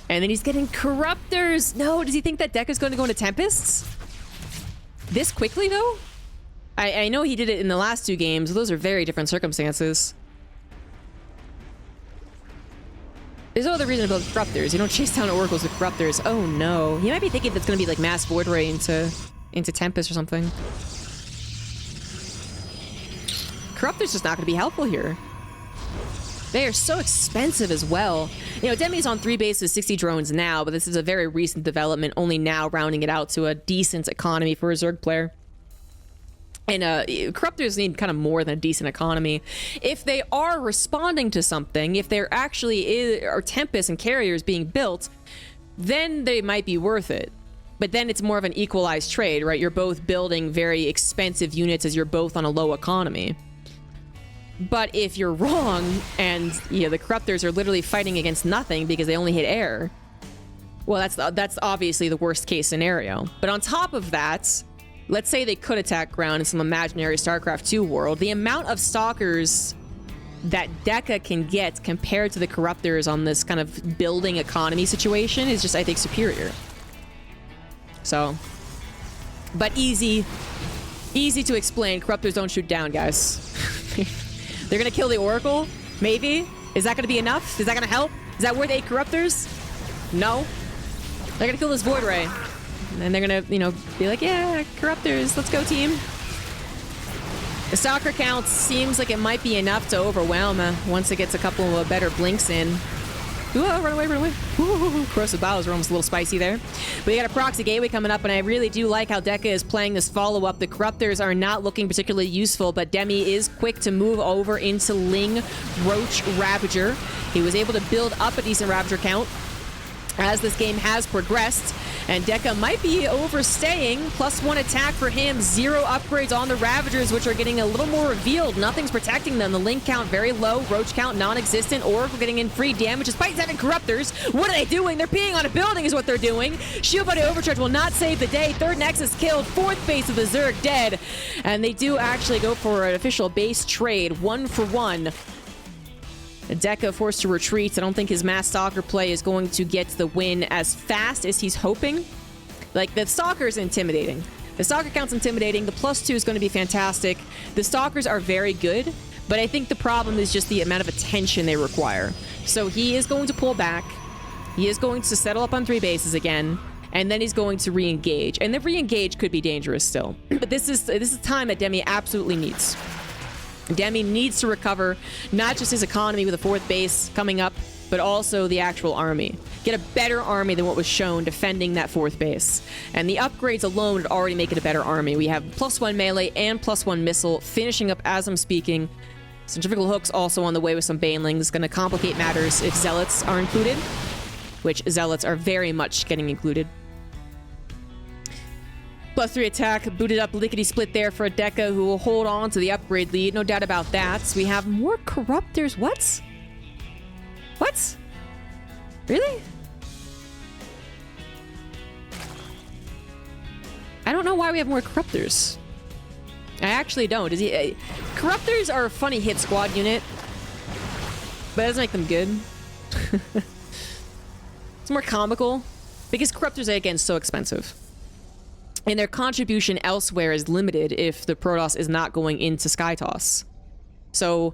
And then he's getting Corruptors. No, does he think that Deca's going to go into Tempests? This quickly, though? I know he did it in the last 2 games. Those are very different circumstances. There's no other reason to build Corruptors. You don't chase down Oracles with Corruptors. Oh, no. He might be thinking that's going to be like Mass Void Ray into Tempest or something. Corruptor's just not going to be helpful here. They are so expensive as well. You know, Demi's on 3 bases, 60 drones now, but this is a very recent development, only now rounding it out to a decent economy for a Zerg player. And Corruptors need kind of more than a decent economy. If they are responding to something, if there actually are Tempests and Carriers being built, then they might be worth it. But then it's more of an equalized trade, right? You're both building very expensive units as you're both on a low economy. But if you're wrong, and you know, the Corruptors are literally fighting against nothing because they only hit air, well, that's obviously the worst case scenario. But on top of that, let's say they could attack ground in some imaginary StarCraft 2 world. The amount of Stalkers that Deca can get compared to the Corruptors on this kind of building economy situation is just, I think, superior. So, but easy to explain. Corruptors don't shoot down, guys. They're gonna kill the Oracle? Maybe? Is that gonna be enough? Is that gonna help? Is that worth 8 Corruptors? No. They're gonna kill this Void Ray. And then they're gonna, you know, be like, yeah, Corruptors, let's go team. The Stalker count seems like it might be enough to overwhelm once it gets a couple of better blinks in. Ooh, run away, run away. Ooh, corrosive bows are almost a little spicy there. But you got a proxy gateway coming up, and I really do like how Deca is playing this follow-up. The Corruptors are not looking particularly useful, but Demi is quick to move over into Ling Roach Ravager. He was able to build up a decent Ravager count as this game has progressed, and Deca might be overstaying. +1 attack for him, 0 upgrades on the Ravagers, which are getting a little more revealed. Nothing's protecting them. The Link count very low, Roach count non-existent, Oracle getting in free damage despite having Corruptors. What are they doing? They're peeing on a building is what they're doing. Shield Body Overcharge will not save the day. 3rd Nexus killed, 4th base of the Zerg dead, and they do actually go for an official base trade, 1 for 1. Deca forced to retreat. I don't think his Mass Stalker play is going to get the win as fast as he's hoping. Like, the Stalker's intimidating. The Stalker count's intimidating. The +2 is going to be fantastic. The Stalkers are very good, but I think the problem is just the amount of attention they require. So he is going to pull back. He is going to settle up on 3 bases again, and then he's going to re-engage. And the re-engage could be dangerous still. But this is time that Demi absolutely needs. Demi needs to recover not just his economy with a 4th base coming up, but also the actual army. Get a better army than what was shown defending that 4th base. And the upgrades alone would already make it a better army. We have +1 melee and +1 missile finishing up as I'm speaking. Centrifugal hooks also on the way with some banelings. Going to complicate matters if zealots are included, which zealots are very much getting included. +3 attack, booted up lickety-split there for a Deca who will hold on to the upgrade lead, no doubt about that. So we have more Corruptors. What? What? Really? I don't know why we have more Corruptors. I actually don't. Corruptors are a funny hit squad unit, but it doesn't make them good. It's more comical because Corruptors are, again, so expensive. And their contribution elsewhere is limited if the Protoss is not going into Skytoss. So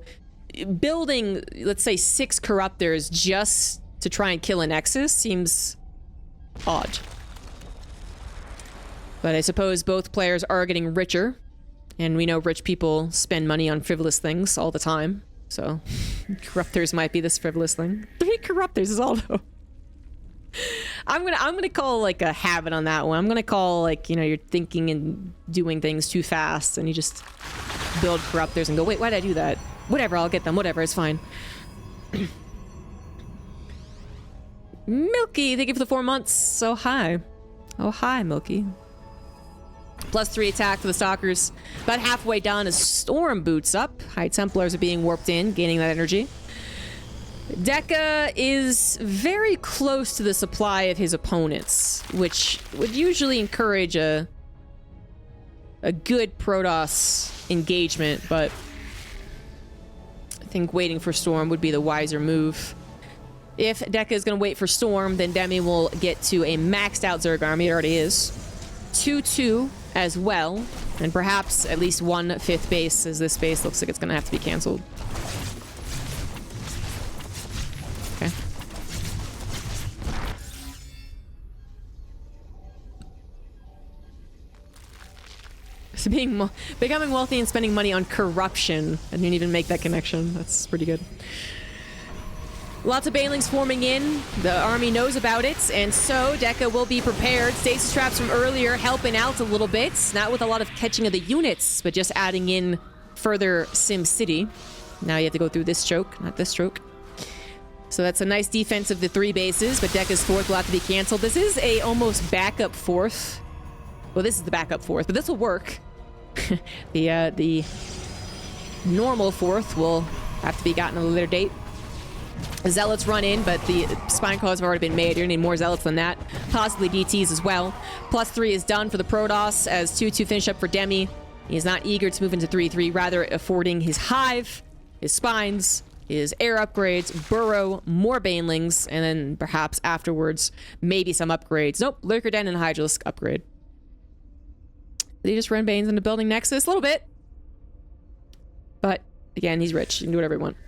building, let's say, 6 Corruptors just to try and kill a Nexus seems odd. But I suppose both players are getting richer. And we know rich people spend money on frivolous things all the time. So Corruptors might be this frivolous thing. 3 Corruptors is all though. I'm gonna call like a habit on that one. I'm gonna call, like, you know, you're thinking and doing things too fast and you just build Corruptors and go, wait, why did I do that? Whatever, I'll get them. Whatever, it's fine. Milky, thank you for the 4 months. So hi. Oh, hi, Milky. +3 attack for the Stalkers. About halfway done as Storm boots up. High Templars are being warped in, gaining that energy. Deca is very close to the supply of his opponents, which would usually encourage a good Protoss engagement, but I think waiting for Storm would be the wiser move. If Deca is going to wait for Storm, then Demi will get to a maxed out Zerg army. It already is. 2-2 as well, and perhaps at least 1/5 base, as this base looks like it's going to have to be canceled. Okay. So becoming wealthy and spending money on corruption. I didn't even make that connection. That's pretty good. Lots of banelings forming in. The army knows about it, and so Deca will be prepared. Stasis traps from earlier helping out a little bit. Not with a lot of catching of the units, but just adding in further Sim City. Now you have to go through this choke, not this choke. So that's a nice defense of the 3 bases, but Deca's 4th will have to be canceled. This is a almost backup 4th. Well, this is the backup 4th, but this will work. The normal 4th will have to be gotten at a later date. Zealots run in, but the spine claws have already been made. You're gonna need more zealots than that. Possibly DTs as well. +3 is done for the Protoss as 2-2 finish up for Demi. He is not eager to move into 3-3, rather affording his hive, his spines, his air upgrades, burrow, more banelings, and then perhaps afterwards, maybe some upgrades. Nope, Lurker Den and Hydralisk upgrade. Did he just run Banes into Building Nexus? A little bit. But, again, he's rich. He can do whatever he wants.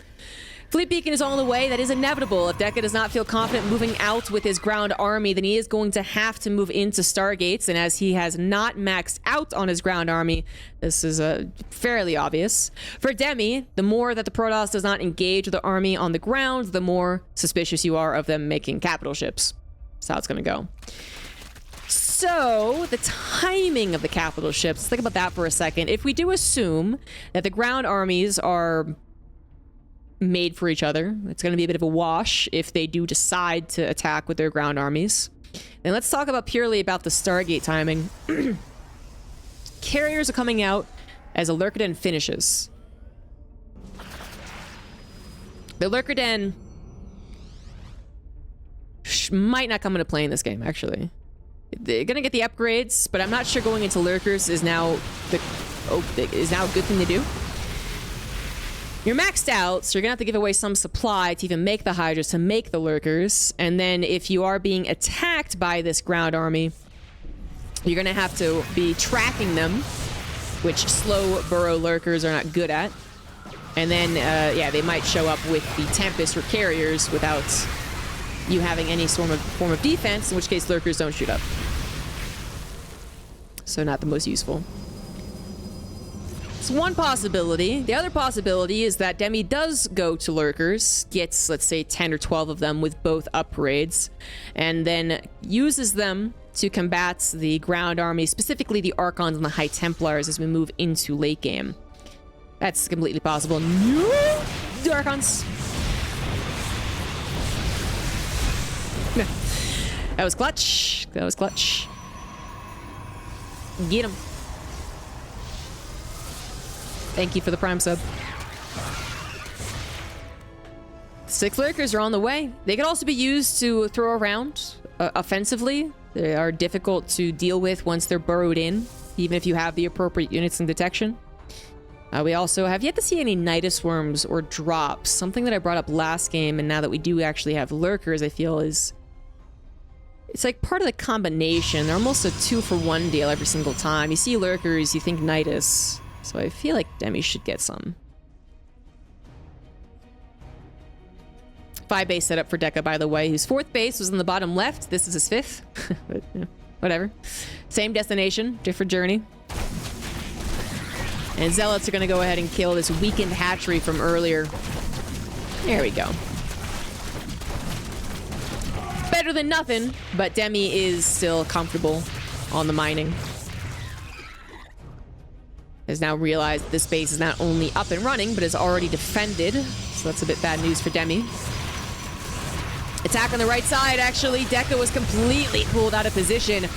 Fleet Beacon is on the way. That is inevitable. If Deca does not feel confident moving out with his ground army, then he is going to have to move into Stargates. And as he has not maxed out on his ground army, this is fairly obvious. For Demi, the more that the Protoss does not engage with the army on the ground, the more suspicious you are of them making capital ships. That's how it's going to go. So, the timing of the capital ships, think about that for a second. If we do assume that the ground armies are made for each other, it's going to be a bit of a wash if they do decide to attack with their ground armies. And let's talk purely about the Stargate timing. Carriers are coming out as a Lurker Den finishes. The Lurker Den might not come into play in this game, actually. They're gonna get the upgrades, but I'm not sure going into Lurkers is now a good thing to do. You're maxed out, so you're gonna have to give away some supply to even make the Hydras, to make the Lurkers. And then if you are being attacked by this ground army, you're gonna have to be tracking them, which slow burrow Lurkers are not good at. And then, yeah, they might show up with the Tempest or Carriers without you having any form of defense, in which case Lurkers don't shoot up. So not the most useful. It's one possibility. The other possibility is that Demi does go to Lurkers, gets, let's say, 10 or 12 of them with both upgrades, and then uses them to combat the ground army, specifically the Archons and the High Templars as we move into late game. That's completely possible. No! The Archons! That was clutch. That was clutch. Get him. Thank you for the Prime sub. 6 Lurkers are on the way. They can also be used to throw around offensively. They are difficult to deal with once they're burrowed in, even if you have the appropriate units and detection. We also have yet to see any Nidus Worms or drops. Something that I brought up last game, and now that we do actually have Lurkers, I feel is... it's like part of the combination. They're almost a 2-for-1 deal every single time. You see Lurkers, you think Nidus. So I feel like Demi should get some. 5 base setup for Deca, by the way, whose 4th base was in the bottom left. This is his 5th. But, yeah, whatever. Same destination, different journey. And Zealots are going to go ahead and kill this weakened hatchery from earlier. There we go. Better than nothing, but Demi is still comfortable on the mining. Has now realized this base is not only up and running, but is already defended. So that's a bit bad news for Demi. Attack on the right side, actually. Deca was completely pulled out of position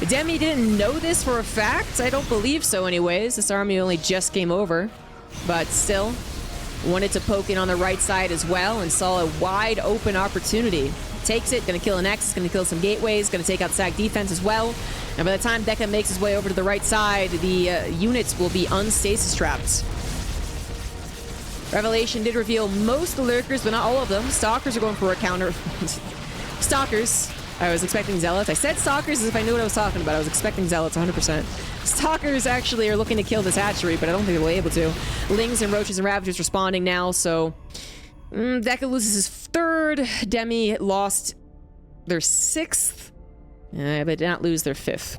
Demi didn't know this for a fact. I don't believe so anyways. This army only just came over. But still, wanted to poke in on the right side as well and saw a wide open opportunity. Takes it, gonna kill an X, gonna kill some gateways, gonna take out SAC defense as well. And by the time Deca makes his way over to the right side, the units will be unstasis trapped. Revelation did reveal most of the lurkers, but not all of them. Stalkers are going for a counter. Stalkers. I was expecting Zealots. I said Stalkers as if I knew what I was talking about. I was expecting Zealots 100%. Stalkers actually are looking to kill this hatchery, but I don't think they'll be able to. Lings and Roaches and Ravagers responding now, so... Deca loses his third. Demi lost their sixth. But did not lose their fifth.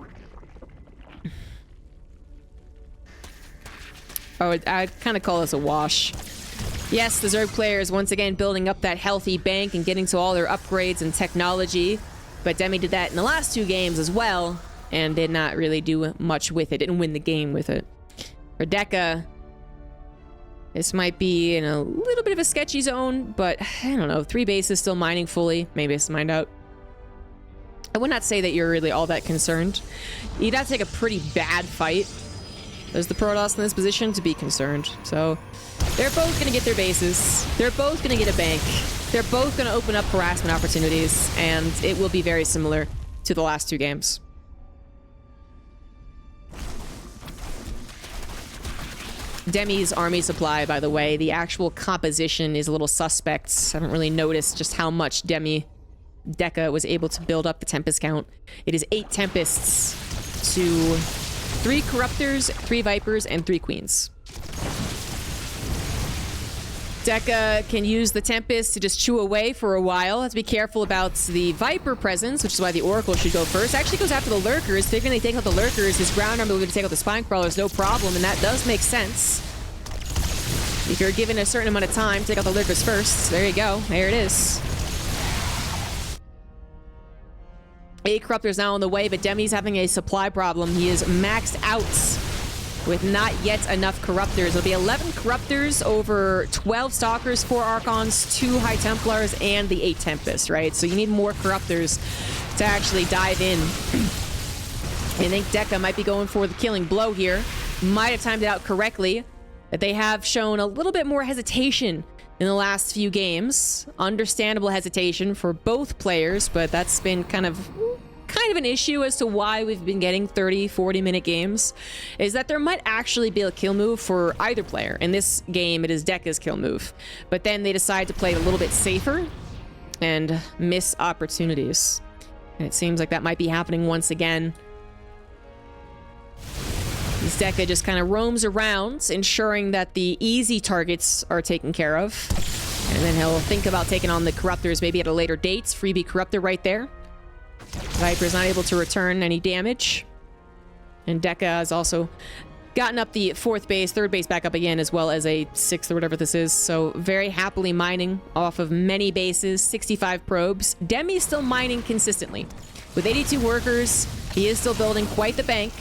I'd kind of call this a wash. Yes, the Zerg players once again building up that healthy bank and getting to all their upgrades and technology. But Demi did that in the last two games as well, and did not really do much with it. Didn't win the game with it. For Deca, this might be in a little bit of a sketchy zone, but I don't know. 3 bases still mining fully. Maybe it's mined out. I would not say that you're really all that concerned. You'd have to take a pretty bad fight as the Protoss in this position to be concerned. So they're both going to get their bases. They're both going to get a bank. They're both going to open up harassment opportunities, and it will be very similar to the last 2 games. Demi's army supply, by the way, the actual composition is a little suspect. I haven't really noticed just how much Deca was able to build up the Tempest count. It is 8 Tempests to 3 Corruptors, 3 Vipers, and 3 Queens. Deca can use the Tempest to just chew away for a while. Have to be careful about the Viper presence, which is why the Oracle should go first. Actually goes after the Lurkers. Figuring they take out the Lurkers, this ground army will be able to take out the Spine Crawlers, no problem, and that does make sense. If you're given a certain amount of time, take out the Lurkers first. There you go. There it is. 8 Corruptors now on the way, but Demi's having a supply problem. He is maxed out with not yet enough Corruptors. It'll be 11 Corruptors over 12 Stalkers, 4 Archons, 2 High Templars, and the 8 Tempests, right? So you need more Corruptors to actually dive in. I think Deca might be going for the killing blow here. Might have timed it out correctly. But they have shown a little bit more hesitation in the last few games. Understandable hesitation for both players, but that's been kind of an issue as to why we've been getting 30, 40-minute games, is that there might actually be a kill move for either player. In this game, it is Deca's kill move. But then they decide to play it a little bit safer and miss opportunities. And it seems like that might be happening once again. This Deca just kind of roams around, ensuring that the easy targets are taken care of. And then he'll think about taking on the Corruptors maybe at a later date. Freebie Corruptor right there. Viper's not able to return any damage. And Deca has also gotten up the 4th base, 3rd base back up again, as well as a 6th or whatever this is. So very happily mining off of many bases, 65 probes. Demi's still mining consistently. With 82 workers, he is still building quite the bank.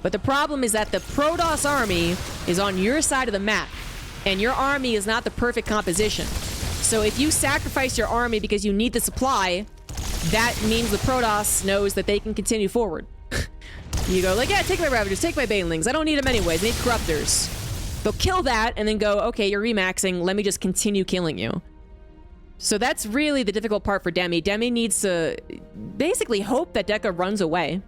But the problem is that the Protoss army is on your side of the map, and your army is not the perfect composition. So if you sacrifice your army because you need the supply, that means the Protoss knows that they can continue forward. You go like, yeah, take my Ravagers, take my Banelings. I don't need them anyways. I need Corruptors. They'll kill that and then go, okay, you're remaxing. Let me just continue killing you. So that's really the difficult part for Demi. Demi needs to basically hope that Deca runs away.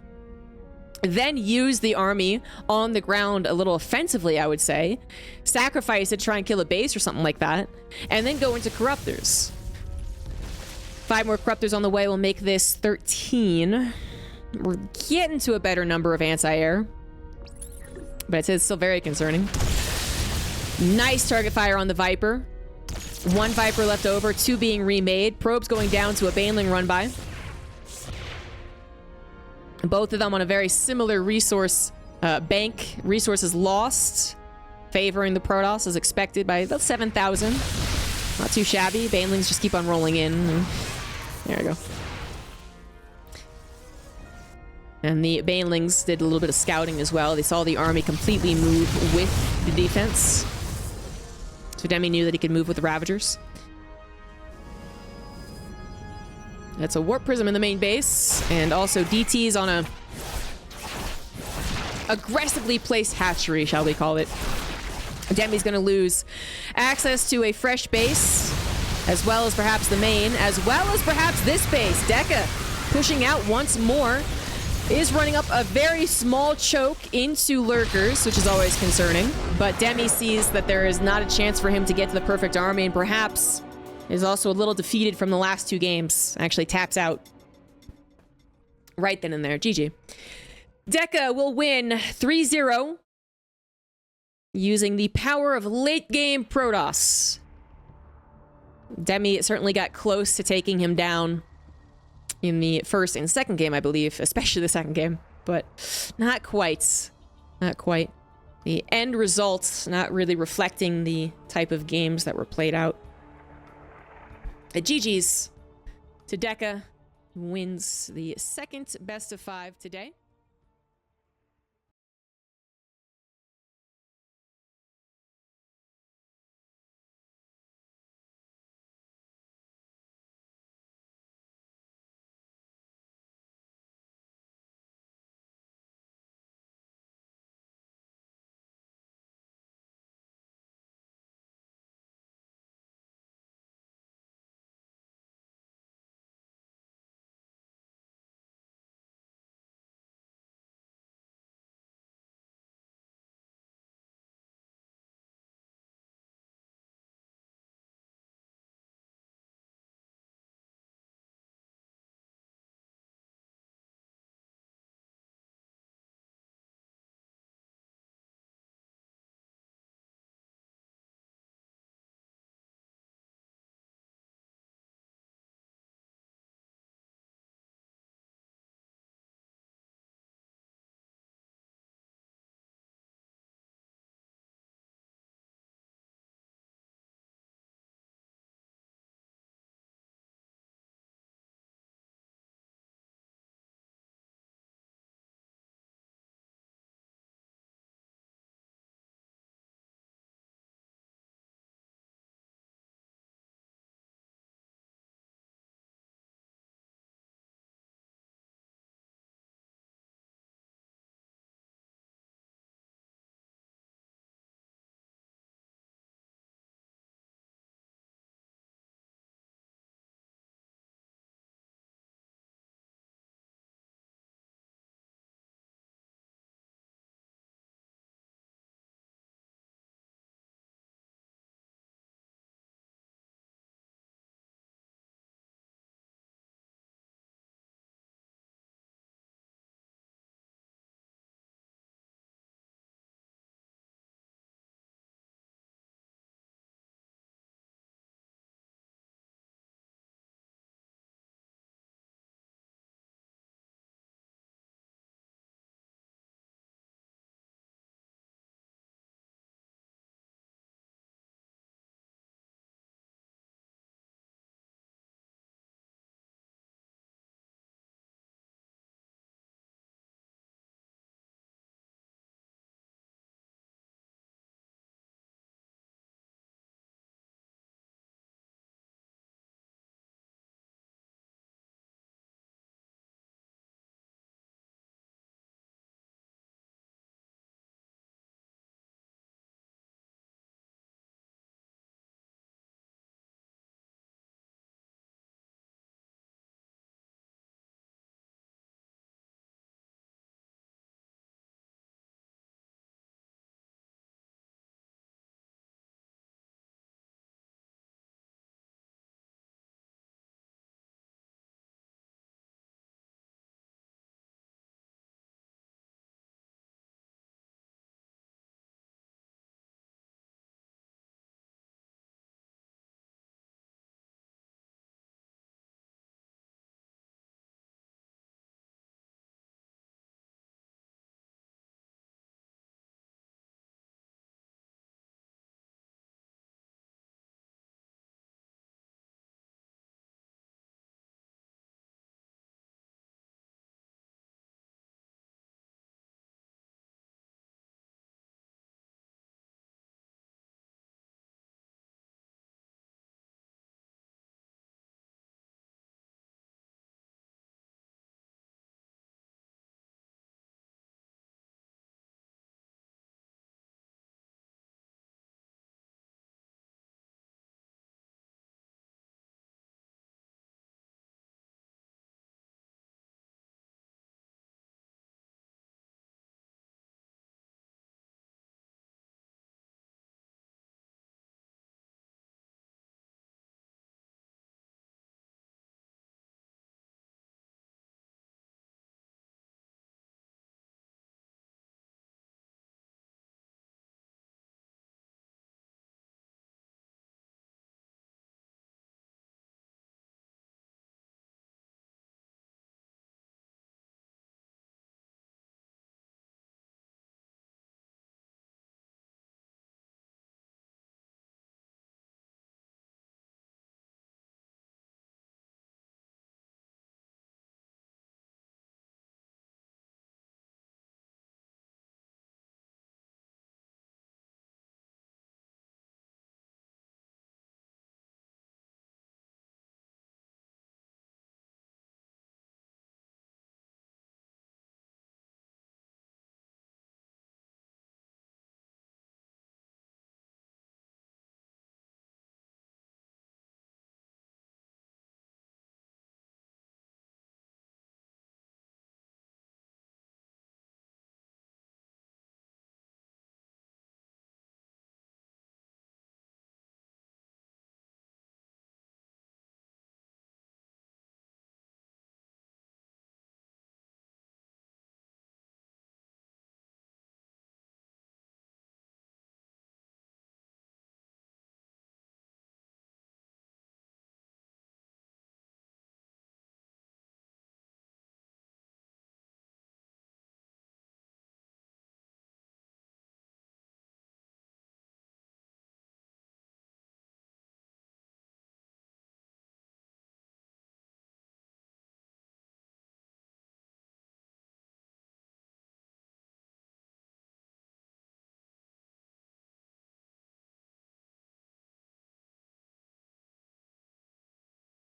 Then use the army on the ground a little offensively, I would say. Sacrifice it, try and kill a base or something like that. And then go into Corruptors. 5 more Corruptors on the way will make this 13. We're getting to a better number of anti-air. But it's still very concerning. Nice target fire on the Viper. 1 Viper left over, 2 being remade. Probes going down to a Baneling run by. Both of them on a very similar resource bank. Resources lost. Favoring the Protoss as expected by about 7,000. Not too shabby. Banelings just keep on rolling in. There we go. And the Banelings did a little bit of scouting as well. They saw the army completely move with the defense. So Demi knew that he could move with the Ravagers. That's a Warp Prism in the main base. And also DTs on a aggressively placed hatchery, shall we call it. Demi's going to lose access to a fresh base, as well as perhaps the main, as well as perhaps this base. Deca pushing out once more, is running up a very small choke into lurkers, which is always concerning. But Demi sees that there is not a chance for him to get to the perfect army, and perhaps is also a little defeated from the last 2 games. Actually taps out right then and there. GG. Deca will win 3-0 using the power of late game Protoss. Demi certainly got close to taking him down in the first and second game, I believe, especially the second game, but not quite. Not quite. The end results not really reflecting the type of games that were played out. GG's to Deca, wins the second best of 5 today.